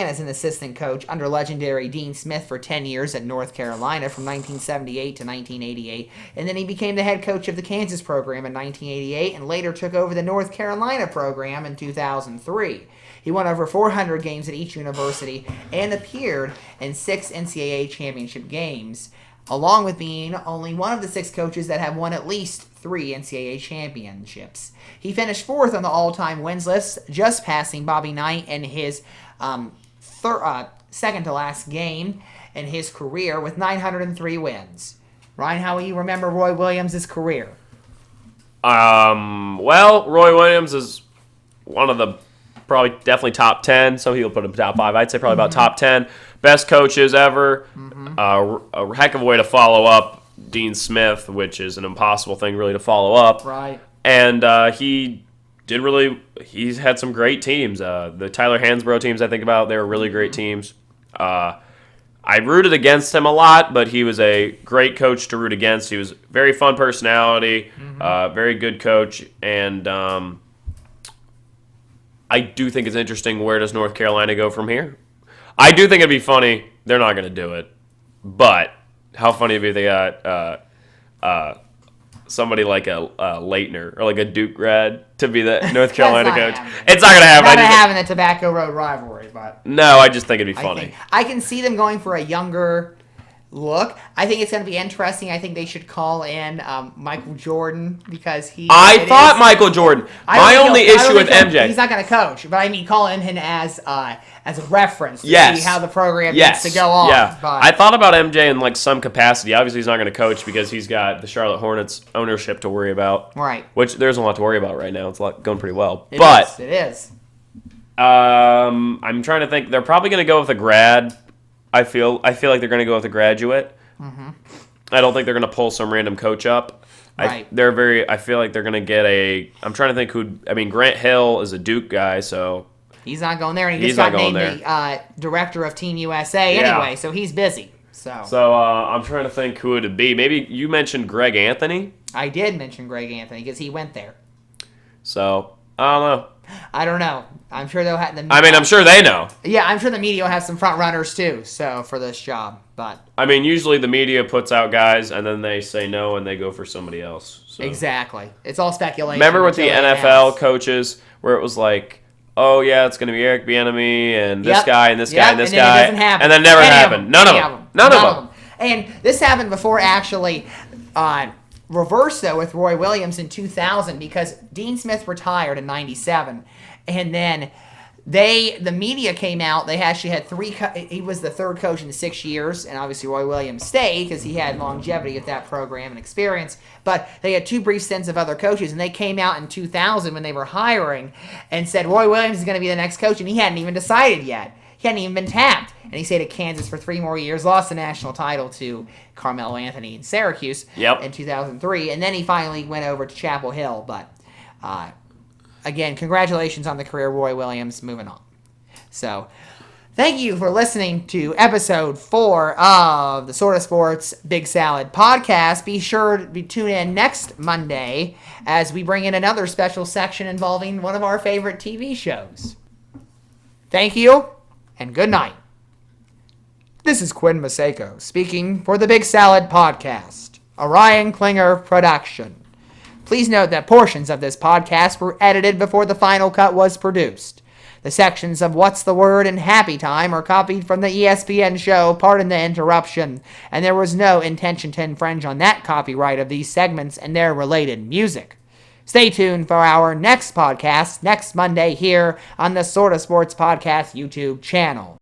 as an assistant coach under legendary Dean Smith for 10 years at North Carolina from 1978 to 1988. And then he became the head coach of the Kansas program in 1988 and later took over the North Carolina program in 2003. He won over 400 games at each university and appeared in 6 NCAA championship games, along with being only one of the 6 coaches that have won at least 3 NCAA championships. He finished 4th on the all-time wins list, just passing Bobby Knight in his second-to-last game in his career with 903 wins. Ryan, how will you remember Roy Williams' career? Well, Roy Williams is one of the definitely top 10. Some people put him top 5. I'd say probably about top 10. Best coaches ever. A heck of a way to follow up Dean Smith, which is an impossible thing really to follow up. Right. And he's had some great teams. The Tyler Hansbrough teams I think about, they were really great teams. I rooted against him a lot, but he was a great coach to root against. He was very fun personality, very good coach, and I do think it's interesting, where does North Carolina go from here? I do think it'd be funny. They're not going to do it. But how funny would it be if they got somebody like a Leitner or like a Duke grad to be the North Carolina coach? It's not going to happen. Not going to happen, the Tobacco Road rivalry, but no, I just think it'd be funny. I can see them going for a younger look. I think it's going to be interesting. I think they should call in Michael Jordan because Michael Jordan. My only issue with MJ. He's not going to coach, but I mean calling him as a reference to see how the program needs to go on. Yeah. But I thought about MJ in like some capacity. Obviously, he's not going to coach because he's got the Charlotte Hornets ownership to worry about. Right. Which there's a lot to worry about right now. It's going pretty well. It is. I'm trying to think. They're probably going to go with a grad. I feel like they're going to go with a graduate. I don't think they're going to pull some random coach up. Right. I feel like they're going to get I'm trying to think who. I mean, Grant Hill is a Duke guy, so he's not going there, and he just got named the director of Team USA anyway, so he's busy. So I'm trying to think who it would be. Maybe you mentioned Greg Anthony. I did mention Greg Anthony because he went there. So I don't know. I'm sure they'll have them. I'm sure they know. Yeah, I'm sure the media will have some front runners too. So for this job, but usually the media puts out guys and then they say no and they go for somebody else. So. Exactly, it's all speculation. Remember with the NFL coaches where it was like, oh yeah, it's going to be Eric Bieniemy and this guy and this guy and this guy, and then it never happened. None of them. And this happened before actually. Reverse though with Roy Williams in 2000 because Dean Smith retired in 97, and then The media came out. They actually had he was the third coach in 6 years, and obviously Roy Williams stayed because he had longevity at that program and experience. But they had 2 brief stints of other coaches, and they came out in 2000 when they were hiring and said Roy Williams is going to be the next coach, and he hadn't even decided yet. He hadn't even been tapped. And he stayed at Kansas for 3 more years, lost the national title to Carmelo Anthony in Syracuse in 2003, and then he finally went over to Chapel Hill. But again, congratulations on the career, Roy Williams. Moving on. So, thank you for listening to episode 4 of the Sort of Sports Big Salad podcast. Be sure to tune in next Monday as we bring in another special section involving one of our favorite TV shows. Thank you, and good night. This is Quinn Maseko speaking for the Big Salad Podcast, a Ryan Klinger production. Please note that portions of this podcast were edited before the final cut was produced. The sections of What's the Word and Happy Time are copied from the ESPN show Pardon the Interruption, and there was no intention to infringe on that copyright of these segments and their related music. Stay tuned for our next podcast next Monday here on the Sort of Sports Podcast YouTube channel.